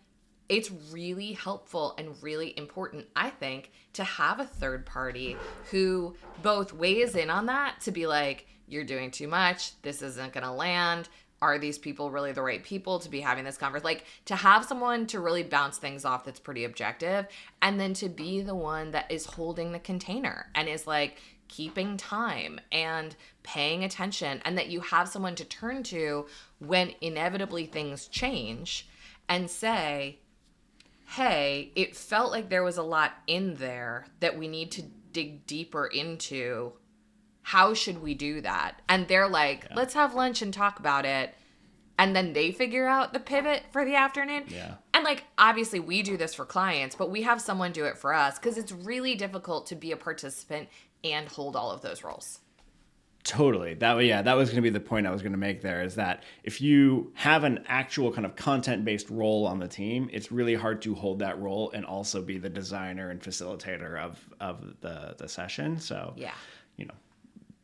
it's really helpful and really important, I think, to have a third party who both weighs in on that to be like, you're doing too much, this isn't going to land. Are these people really the right people to be having this conversation? Like to have someone to really bounce things off that's pretty objective, and then to be the one that is holding the container and is like keeping time and paying attention, and that you have someone to turn to when inevitably things change and say, hey, it felt like there was a lot in there that we need to dig deeper into. How should we do that? And they're like, let's have lunch and talk about it. And then they figure out the pivot for the afternoon. Yeah. And like, obviously we do this for clients, but we have someone do it for us because it's really difficult to be a participant and hold all of those roles. Totally. That was going to be the point I was going to make there, is that if you have an actual kind of content-based role on the team, it's really hard to hold that role and also be the designer and facilitator of the session. So,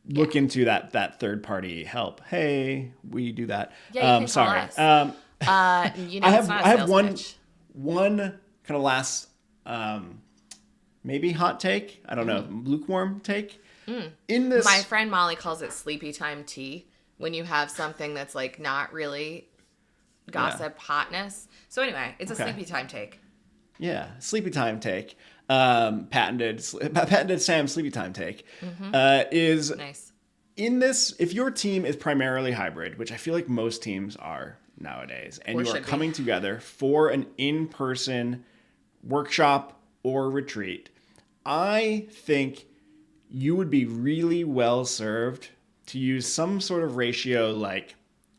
look into that third party help. Hey, we do that. Yeah, you can sorry. Call us. I have one kind of last maybe hot take. I don't know, lukewarm take. In this, my friend Molly calls it sleepy time tea when you have something that's like not really gossip hotness. So anyway, it's a sleepy time take. Yeah, sleepy time take. Patented Sam sleepy time take is nice. In this, if your team is primarily hybrid, which I feel like most teams are nowadays, and you are coming together for an in-person workshop or retreat, I think you would be really well served to use some sort of ratio like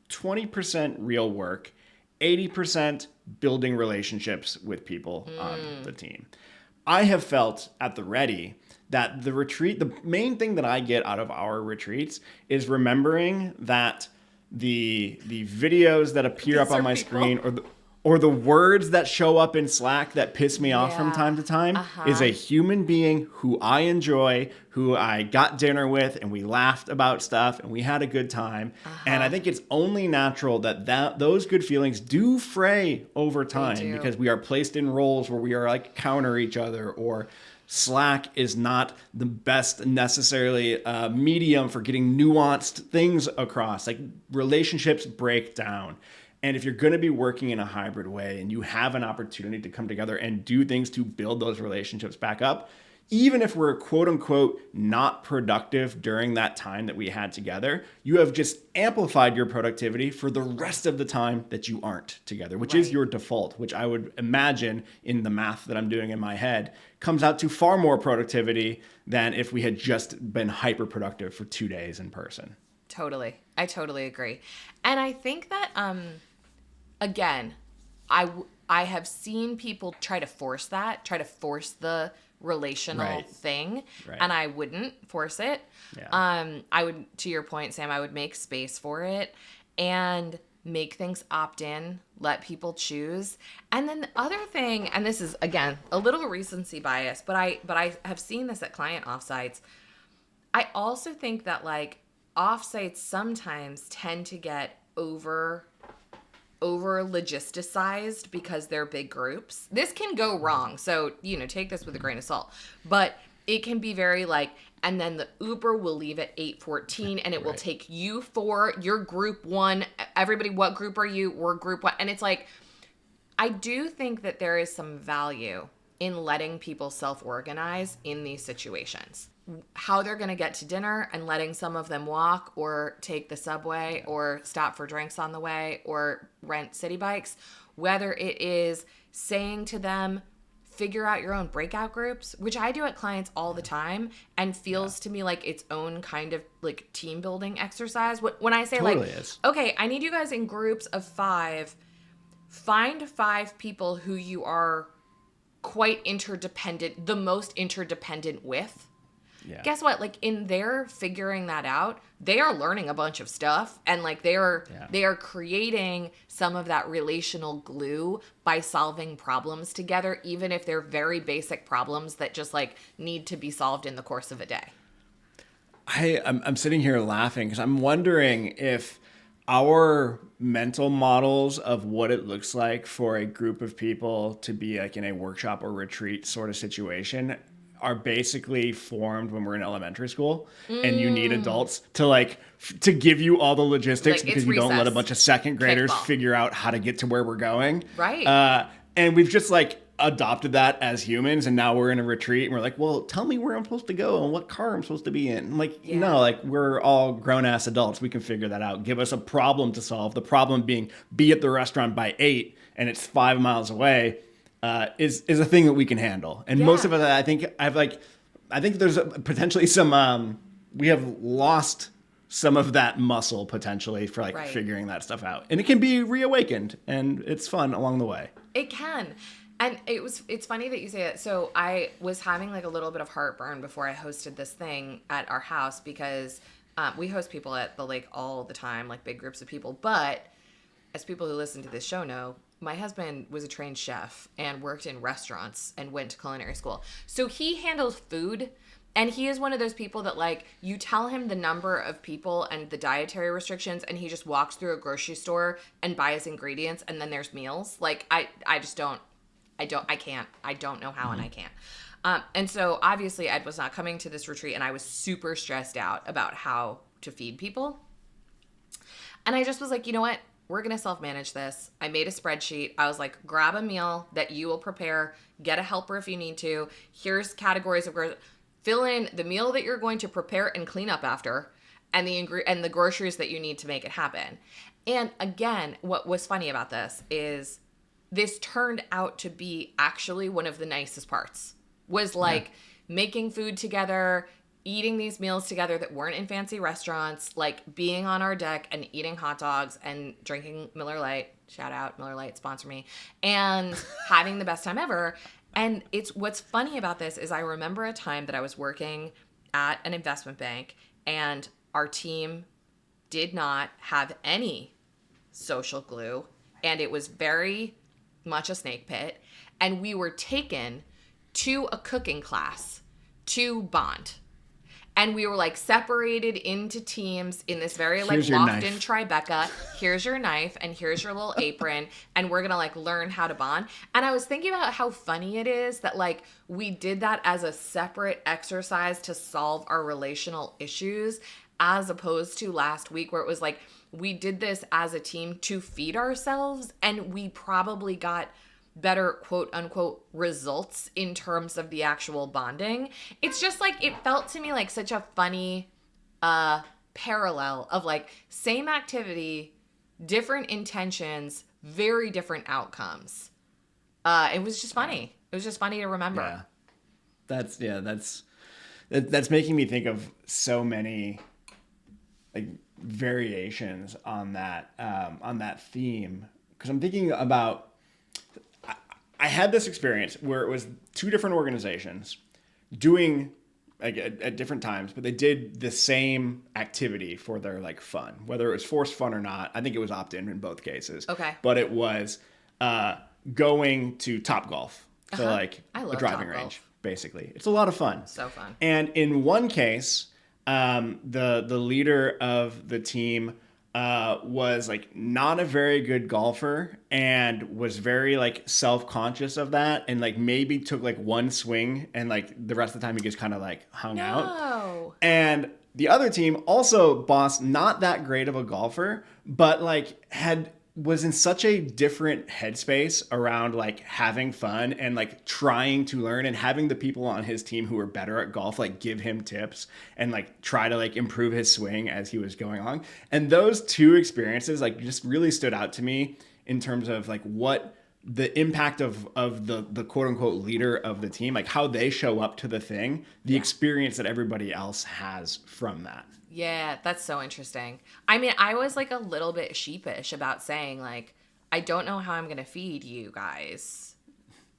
20% real work, 80% building relationships with people on the team. I have felt at the ready that the main thing that I get out of our retreats is remembering that the videos that appear up on my screen or the words that show up in Slack that piss me off from time to time is a human being who I enjoy, who I got dinner with, and we laughed about stuff, and we had a good time. And I think it's only natural that those good feelings do fray over time because we are placed in roles where we are like counter each other, or Slack is not the best necessarily medium for getting nuanced things across. Like relationships break down. And if you're going to be working in a hybrid way and you have an opportunity to come together and do things to build those relationships back up, even if we're quote unquote not productive during that time that we had together, you have just amplified your productivity for the rest of the time that you aren't together, which is your default, which I would imagine in the math that I'm doing in my head comes out to far more productivity than if we had just been hyper productive for 2 days in person. Totally. I totally agree. And I think that, again, I have seen people try to force the relational thing, and I wouldn't force it. I would, to your point, Sam, I would make space for it and make things opt in, let people choose. And then the other thing, and this is again a little recency bias, but I have seen this at client offsites. I also think that like offsites sometimes tend to get over logisticized because they're big groups. This can go wrong, so take this with a grain of salt, but it can be very like, and then the Uber will leave at 8:14 and it will take you for your group one. Everybody, what group are you? We're group one. And it's like, I do think that there is some value in letting people self-organize in these situations. How they're going to get to dinner and letting some of them walk or take the subway or stop for drinks on the way or rent city bikes, whether it is saying to them, figure out your own breakout groups, which I do at clients all the time and feels to me like its own kind of like team building exercise. When I say okay, I need you guys in groups of 5, find 5 people who you are quite interdependent, the most interdependent with. Guess what? Like in their figuring that out, they are learning a bunch of stuff, and like they are creating some of that relational glue by solving problems together, even if they're very basic problems that just like need to be solved in the course of a day. I'm sitting here laughing because I'm wondering if our mental models of what it looks like for a group of people to be like in a workshop or retreat sort of situation are basically formed when we're in elementary school and you need adults to give you all the logistics because you don't let a bunch of second graders figure out how to get to where we're going. And we've just like adopted that as humans, and now we're in a retreat and we're like, well, tell me where I'm supposed to go and what car I'm supposed to be in. I'm like, no, like we're all grown ass adults. We can figure that out. Give us a problem to solve. The problem being be at the restaurant by 8 and it's 5 miles away. Is a thing that we can handle, and most of it, I think there's potentially some. We have lost some of that muscle potentially for like figuring that stuff out, and it can be reawakened, and it's fun along the way. It can, and it's funny that you say that. So I was having like a little bit of heartburn before I hosted this thing at our house because we host people at the lake all the time, like big groups of people, but as people who listen to this show know, my husband was a trained chef and worked in restaurants and went to culinary school. So he handles food, and he is one of those people that like you tell him the number of people and the dietary restrictions and he just walks through a grocery store and buys ingredients and then there's meals. Like I don't know how and I can't. And so obviously Ed was not coming to this retreat and I was super stressed out about how to feed people. And I just was like, you know what? We're going to self-manage this. I made a spreadsheet. I was like, grab a meal that you will prepare, get a helper if you need to. Here's categories of fill in the meal that you're going to prepare and clean up after and the groceries that you need to make it happen. And again, what was funny about this is this turned out to be actually one of the nicest parts was like making food together, eating these meals together that weren't in fancy restaurants, like being on our deck and eating hot dogs and drinking Miller Lite. Shout out Miller Lite, sponsor me. And having the best time ever. And what's funny about this is I remember a time that I was working at an investment bank and our team did not have any social glue, and it was very much a snake pit, and we were taken to a cooking class to bond. And we were like separated into teams in this very like locked in Tribeca. Here's your knife and here's your little apron, and we're gonna like learn how to bond. And I was thinking about how funny it is that like we did that as a separate exercise to solve our relational issues, as opposed to last week where it was like we did this as a team to feed ourselves, and we probably got better quote unquote results in terms of the actual bonding. It's just like it felt to me like such a funny parallel of like same activity, different intentions, very different outcomes. It was just funny. It was just funny to remember. Yeah. That's making me think of so many like variations on that theme, because I'm thinking about I had this experience where it was two different organizations doing like at different times, but they did the same activity for their like fun, whether it was forced fun or not. I think it was opt-in in both cases. Okay. But it was going to Top Golf, so like a driving range, basically. It's a lot of fun. So fun. And in one case, the leader of the team was like not a very good golfer and was very like self-conscious of that, and like maybe took like one swing and like the rest of the time he just kind of like hung out. And the other team also, boss, not that great of a golfer, but like was in such a different headspace around like having fun and like trying to learn, and having the people on his team who were better at golf like give him tips and like try to like improve his swing as he was going along. And those two experiences like just really stood out to me in terms of like what the impact of the quote unquote leader of the team, like how they show up to the thing, the experience that everybody else has from that. Yeah, that's so interesting. I mean, I was like a little bit sheepish about saying like, I don't know how I'm going to feed you guys,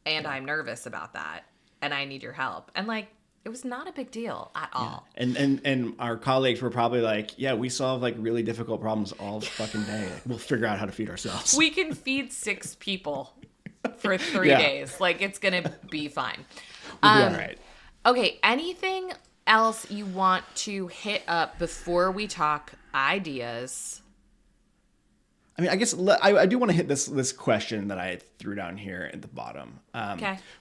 and I'm nervous about that, and I need your help. And like, it was not a big deal at all. And our colleagues were probably like, yeah, we solve like really difficult problems all fucking day. Like, we'll figure out how to feed ourselves. We can feed 6 people for 3 days. Like, it's going to be fine. We'll be all right. Okay, anything else you want to hit up before we talk ideas? I mean, I guess I do want to hit this question that I threw down here at the bottom,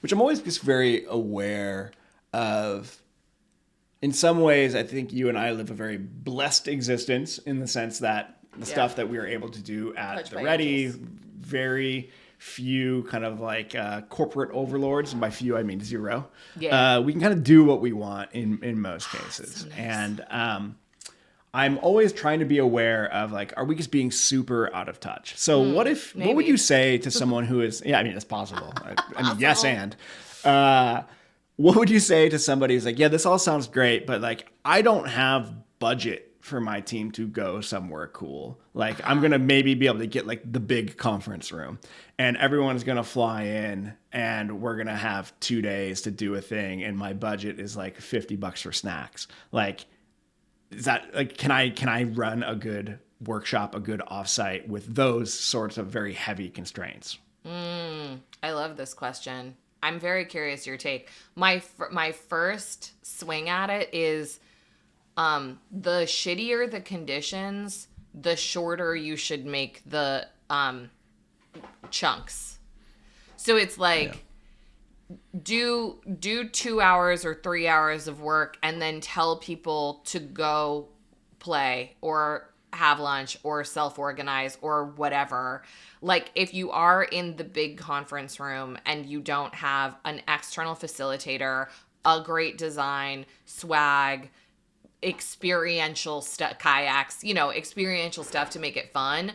which I'm always just very aware of. In some ways, I think you and I live a very blessed existence in the sense that the stuff that we are able to do at the Ready, very few kind of like corporate overlords, and by few I mean 0. We can kind of do what we want in most cases. So nice. And I'm always trying to be aware of like, are we just being super out of touch? So what would you say to someone who is, I mean, it's possible. I mean, yes, and what would you say to somebody who's like, yeah, this all sounds great, but like, I don't have budget for my team to go somewhere cool. Like, I'm going to maybe be able to get like the big conference room, and everyone's going to fly in, and we're going to have 2 days to do a thing, and my budget is like $50 for snacks. Like, is that like, can I run a good workshop, a good offsite with those sorts of very heavy constraints? I love this question. I'm very curious your take. My first swing at it is the shittier the conditions, the shorter you should make the chunks. So it's like do 2 hours or 3 hours of work and then tell people to go play or have lunch or self-organize or whatever. Like, if you are in the big conference room and you don't have an external facilitator, a great design, swag, experiential stuff, kayaks, experiential stuff to make it fun,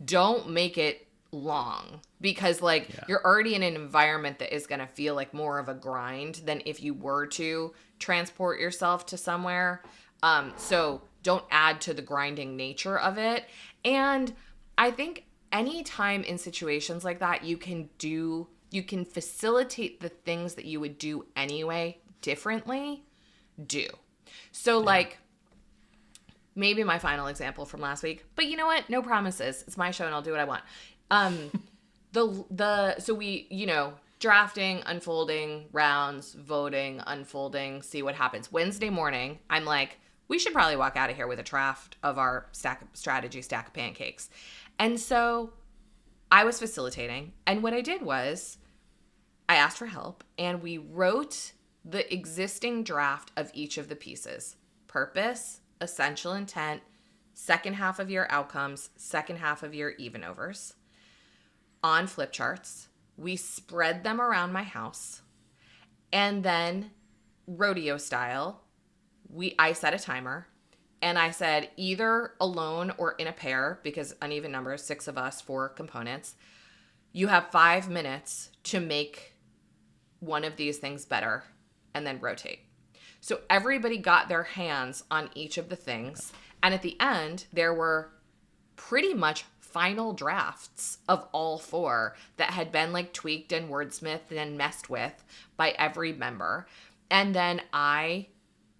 don't make it long because like you're already in an environment that is going to feel like more of a grind than if you were to transport yourself to somewhere. So don't add to the grinding nature of it. And I think anytime in situations like that, you can facilitate the things that you would do anyway differently. So like maybe my final example from last week, but you know what? No promises. It's my show and I'll do what I want. So we, drafting, unfolding, rounds, voting, unfolding, see what happens. Wednesday morning, I'm like, we should probably walk out of here with a draft of our stack of pancakes. And so I was facilitating. And what I did was I asked for help and we wrote the existing draft of each of the pieces. Purpose, essential intent, second half of your outcomes, second half of your even overs. On flip charts, we spread them around my house. And then rodeo style, I set a timer and I said either alone or in a pair, because uneven numbers, 6 of us, 4 components, you have 5 minutes to make one of these things better and then rotate. So everybody got their hands on each of the things. And at the end, there were pretty much final drafts of all 4 that had been like tweaked and wordsmithed and messed with by every member. And then I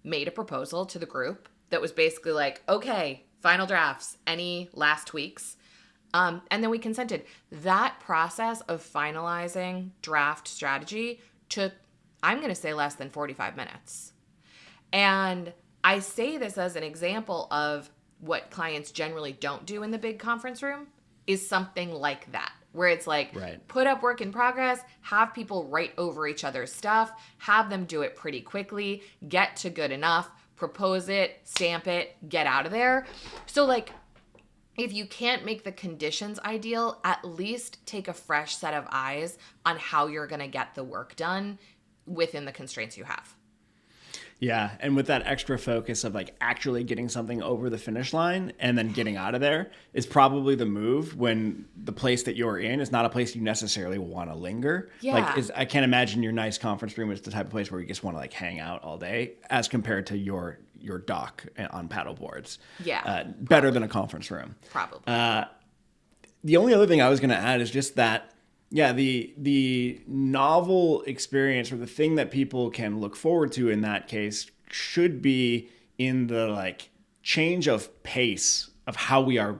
made a proposal to the group that was basically like, okay, final drafts, any last tweaks? And then we consented. That process of finalizing draft strategy took, I'm going to say, less than 45 minutes. And I say this as an example of what clients generally don't do in the big conference room is something like that, where it's like, put up work in progress, have people write over each other's stuff, have them do it pretty quickly, get to good enough, propose it, stamp it, get out of there. So like, if you can't make the conditions ideal, at least take a fresh set of eyes on how you're going to get the work done within the constraints you have. Yeah, and with that extra focus of like actually getting something over the finish line and then getting out of there is probably the move when the place that you're in is not a place you necessarily want to linger. Yeah. Like I can't imagine your nice conference room is the type of place where you just want to like hang out all day as compared to your dock on paddle boards. Yeah. Better than a conference room. Probably. The only other thing I was going to add is just that the novel experience or the thing that people can look forward to in that case should be in the like change of pace of how we are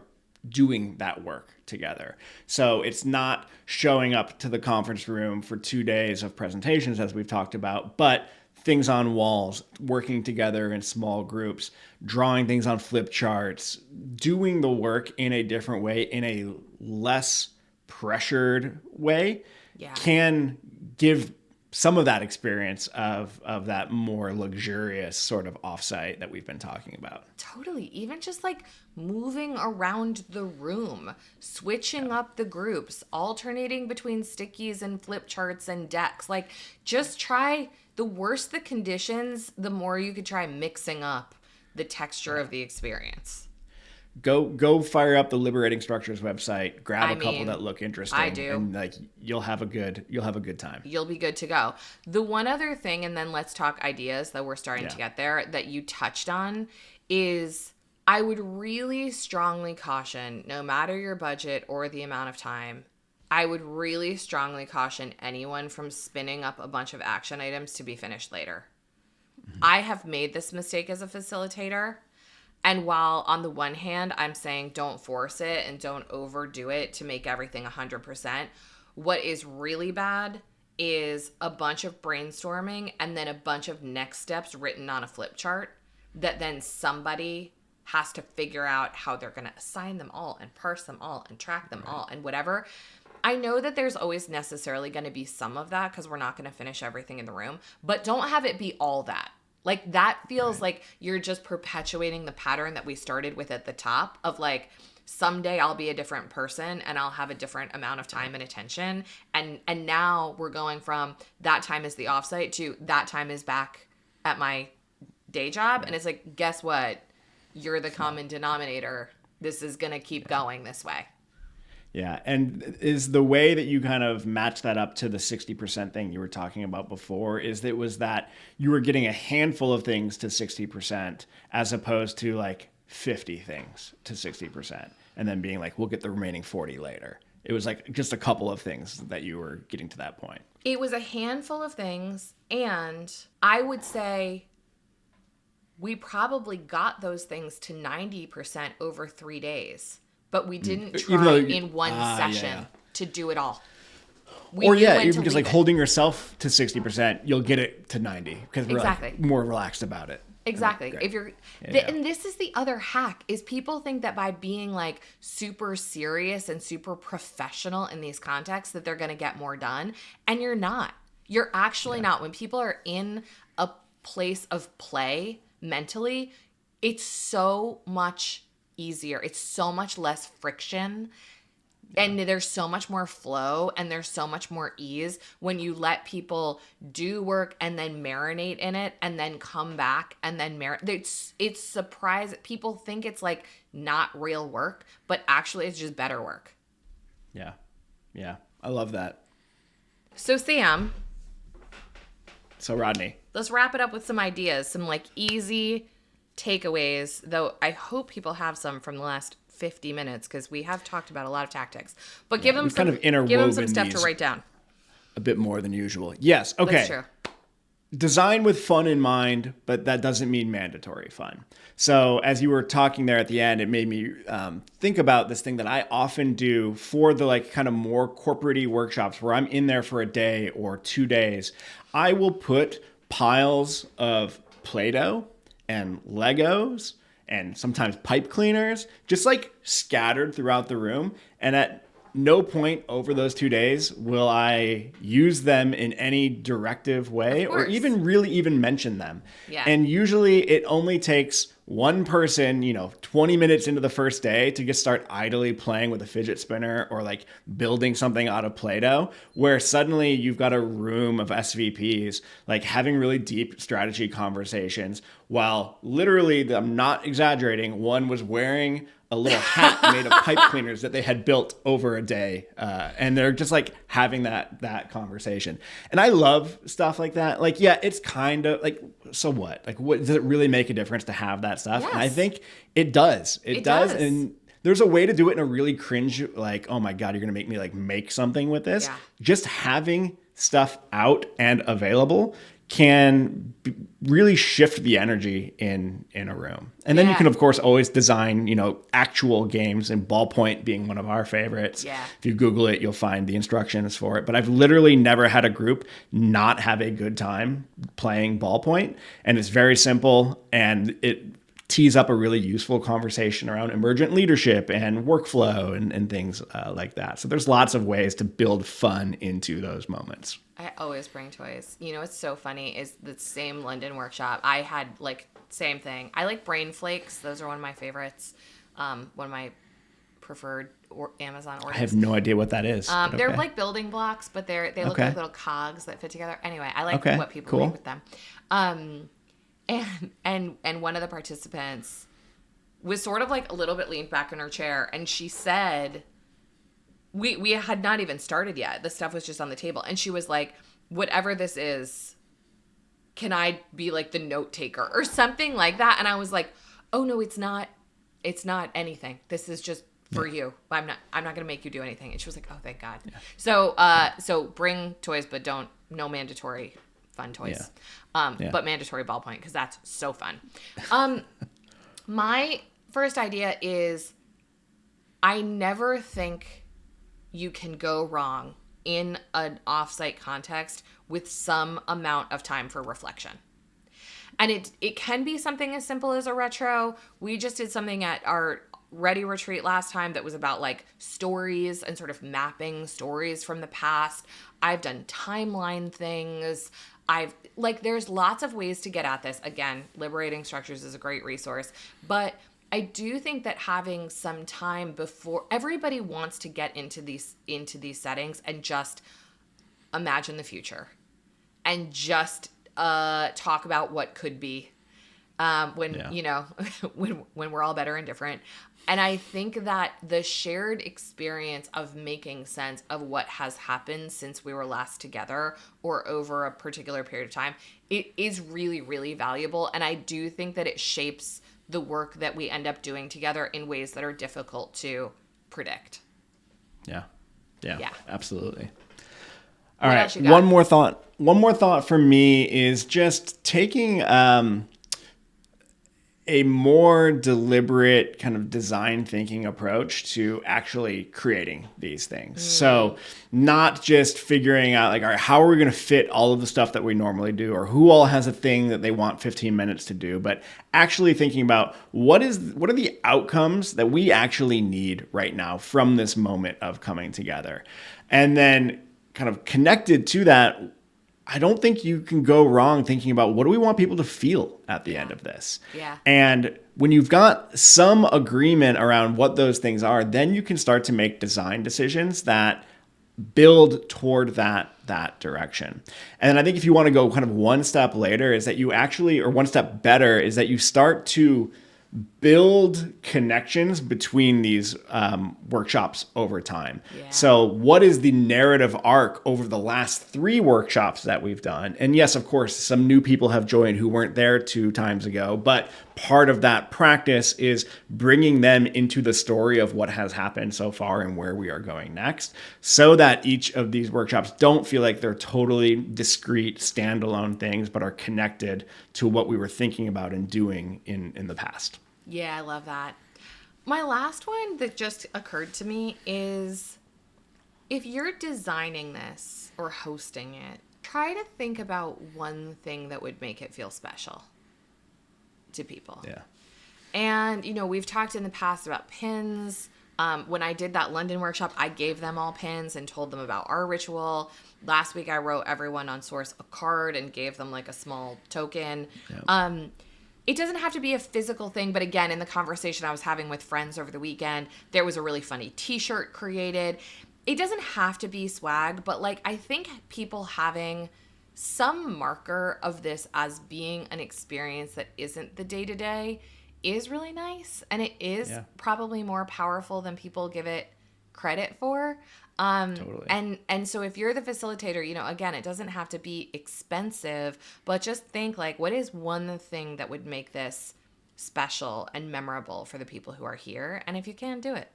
doing that work together. So it's not showing up to the conference room for 2 days of presentations as we've talked about, but things on walls, working together in small groups, drawing things on flip charts, doing the work in a different way, in a less pressured way, can give some of that experience of that more luxurious sort of offsite that we've been talking about. Totally. Even just like moving around the room, switching up the groups, alternating between stickies and flip charts and decks. Like just try, the worse the conditions, the more you could try mixing up the texture of the experience. Go fire up the Liberating Structures website, grab a couple that look interesting. I do. And like you'll have a good time. You'll be good to go. The one other thing, and then let's talk ideas that we're starting to get there, that you touched on is I would really strongly caution, no matter your budget or the amount of time, I would really strongly caution anyone from spinning up a bunch of action items to be finished later. Mm-hmm. I have made this mistake as a facilitator. And while on the one hand, I'm saying don't force it and don't overdo it to make everything 100%, what is really bad is a bunch of brainstorming and then a bunch of next steps written on a flip chart that then somebody has to figure out how they're going to assign them all and parse them all and track them all and whatever. I know that there's always necessarily going to be some of that because we're not going to finish everything in the room, but don't have it be all that. Like that feels like you're just perpetuating the pattern that we started with at the top of like, someday I'll be a different person and I'll have a different amount of time and attention. And now we're going from that time is the offsite to that time is back at my day job. And it's like, guess what? You're the common denominator. This is going to keep going this way. Yeah. And is the way that you kind of match that up to the 60% thing you were talking about before, is that was that you were getting a handful of things to 60% as opposed to like 50 things to 60% and then being like, we'll get the remaining 40 later. It was like just a couple of things that you were getting to that point. It was a handful of things. And I would say we probably got those things to 90% over 3 days. But we didn't try in one session to do it all. Because like holding yourself to 60%, you'll get it to 90 because we're like more relaxed about it. Exactly. If you're, and this is the other hack is people think that by being like super serious and super professional in these contexts that they're going to get more done, and you're not. You're actually not. When people are in a place of play mentally, it's so much easier. It's so much less friction. And there's so much more flow and there's so much more ease when you let people do work and then marinate in it and then come back and then it's surprising. People think it's like not real work, but actually it's just better work. Yeah. Yeah. I love that. So Sam. So Rodney. Let's wrap it up with some ideas, some like easy takeaways, though I hope people have some from the last 50 minutes because we have talked about a lot of tactics. But give them some stuff to write down. A bit more than usual. Yes. Okay. That's true. Design with fun in mind, but that doesn't mean mandatory fun. So as you were talking there at the end, it made me think about this thing that I often do for the like kind of more corporate-y workshops where I'm in there for a day or 2 days. I will put piles of Play-Doh and Legos and sometimes pipe cleaners just like scattered throughout the room. And at no point over those 2 days will I use them in any directive way or even mention them. Yeah. And usually it only takes one person, 20 minutes into the first day to just start idly playing with a fidget spinner or like building something out of Play-Doh, where suddenly you've got a room of SVPs like having really deep strategy conversations while literally, I'm not exaggerating, one was wearing a little hat made of pipe cleaners that they had built over a day. And they're just like having that conversation. And I love stuff like that. Like, yeah, it's kind of like, so what? Like, what does it really make a difference to have that stuff? Yes. And I think it does. It does. And there's a way to do it in a really cringe, like, oh my God, you're going to make me like make something with this. Yeah. Just having stuff out and available can really shift the energy in a room. And then you can, of course, always design, actual games, and ballpoint being one of our favorites. Yeah. If you Google it, you'll find the instructions for it. But I've literally never had a group not have a good time playing ballpoint. And it's very simple, and it tees up a really useful conversation around emergent leadership and workflow and things like that. So there's lots of ways to build fun into those moments. I always bring toys. It's so funny is the same London workshop. I had like same thing. I like brain flakes. Those are one of my favorites. One of my preferred Amazon orders. I have no idea what that is. Okay. They're like building blocks, but they look like little cogs that fit together. Anyway, I like what people make with them. And one of the participants was sort of like a little bit leaned back in her chair, and she said, we had not even started yet. The stuff was just on the table. And she was like, whatever this is, can I be like the note taker or something like that? And I was like, oh no, it's not anything. This is just for you. I'm not going to make you do anything. And she was like, oh, thank God. Yeah. So bring toys, but no mandatory fun toys. But mandatory ballpoint, because that's so fun. My first idea is I never think you can go wrong in an offsite context with some amount of time for reflection. And it can be something as simple as a retro. We just did something at our Ready retreat last time that was about like stories and sort of mapping stories from the past. I've done timeline things. There's lots of ways to get at this. Again, Liberating Structures is a great resource, but I do think that having some time before everybody wants to get into these settings and just imagine the future and just talk about what could be. when, Yeah. you know, when we're all better and different. And I think that the shared experience of making sense of what has happened since we were last together or over a particular period of time, it is really, really valuable. And I do think that it shapes the work that we end up doing together in ways that are difficult to predict. Yeah. Yeah. Yeah. Absolutely. All What right. else you got? One more thought. One more thought for me is just taking a more deliberate kind of design thinking approach to actually creating these things. So not just figuring out like, all right, how are we going to fit all of the stuff that we normally do, or who all has a thing that they want 15 minutes to do, but actually thinking about what are the outcomes that we actually need right now from this moment of coming together. And then kind of connected to that, I don't think you can go wrong thinking about what do we want people to feel at the end of this. Yeah. And when you've got some agreement around what those things are, then you can start to make design decisions that build toward that direction. And then I think if you want to go kind of one step later is that you actually, or one step better, is that you start to build connections between these workshops over time. Yeah. So what is the narrative arc over the last 3 workshops that we've done? And yes, of course, some new people have joined who weren't there 2 times ago, but part of that practice is bringing them into the story of what has happened so far and where we are going next, so that each of these workshops don't feel like they're totally discrete, standalone things, but are connected to what we were thinking about and doing in the past. Yeah, I love that. My last one that just occurred to me is if you're designing this or hosting it, try to think about one thing that would make it feel special to people. Yeah. And, you know, we've talked in the past about pins. When I did that London workshop, I gave them all pins and told them about our ritual. Last week, I wrote everyone on Source a card and gave them like a small token. Yep. It doesn't have to be a physical thing, but again, in the conversation I was having with friends over the weekend, there was a really funny t-shirt created. It doesn't have to be swag, but like I think people having some marker of this as being an experience that isn't the day-to-day is really nice, and it is probably more powerful than people give it credit for. Totally. And so if you're the facilitator, you know, again, it doesn't have to be expensive, but just think like, what is one thing that would make this special and memorable for the people who are here? And if you can, do it.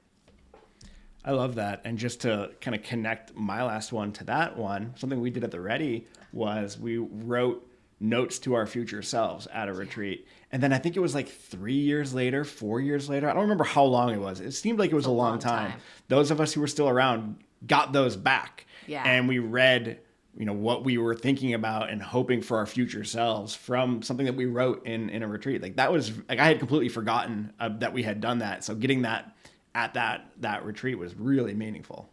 I love that. And just to kind of connect my last one to that one, something we did at the Ready was we wrote notes to our future selves at a retreat. And then I think it was like 3 years later, 4 years later. I don't remember how long it was. It seemed like it was a long time. Those of us who were still around got those back. Yeah. And we read, you know, what we were thinking about and hoping for our future selves from something that we wrote in a retreat. Like that was like, I had completely forgotten that we had done that. So getting that at that retreat was really meaningful.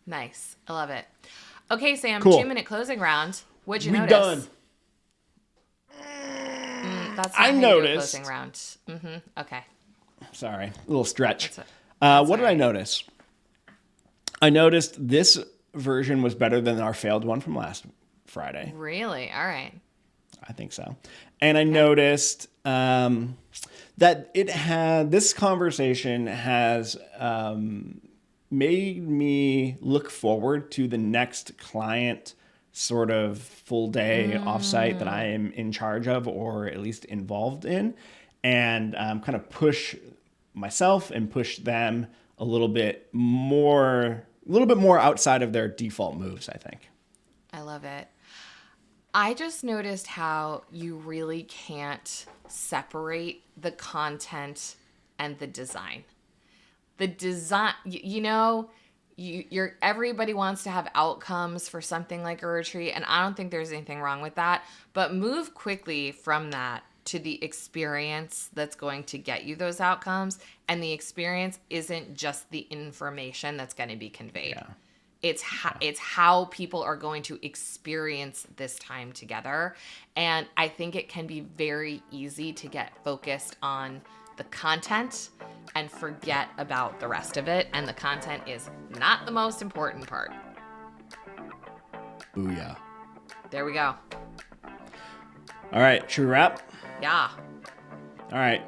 Nice. I love it. Okay, Sam, Cool. 2-minute closing round. What'd you We notice? done. That's not I how you do noticed. closing round. Okay. Sorry, a little stretch. That's What did all I right. notice? I noticed this version was better than our failed one from last Friday. Really? All right. I think so. And I noticed that it had this conversation has made me look forward to the next client sort of full day offsite that I am in charge of or at least involved in, and kind of push myself and push them a little bit more outside of their default moves, I think. I love it. I just noticed how you really can't separate the content and the design. The design, you're everybody wants to have outcomes for something like a retreat, and I don't think there's anything wrong with that, but move quickly from that to the experience that's going to get you those outcomes, and the experience isn't just the information that's going to be conveyed. Yeah. It's how people are going to experience this time together. And I think it can be very easy to get focused on the content and forget about the rest of it. And the content is not the most important part. Booyah. There we go. All right, should we wrap? Yeah. All right.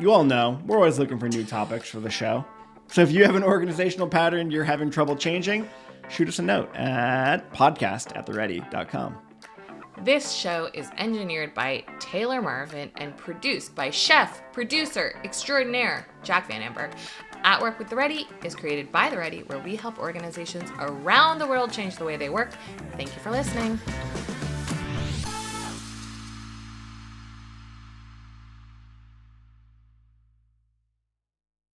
You all know we're always looking for new topics for the show. So if you have an organizational pattern you're having trouble changing, shoot us a note at podcast@theready.com. This show is engineered by Taylor Marvin and produced by chef, producer, extraordinaire, Jack Van Amberg. At Work with the Ready is created by The Ready, where we help organizations around the world change the way they work. Thank you for listening.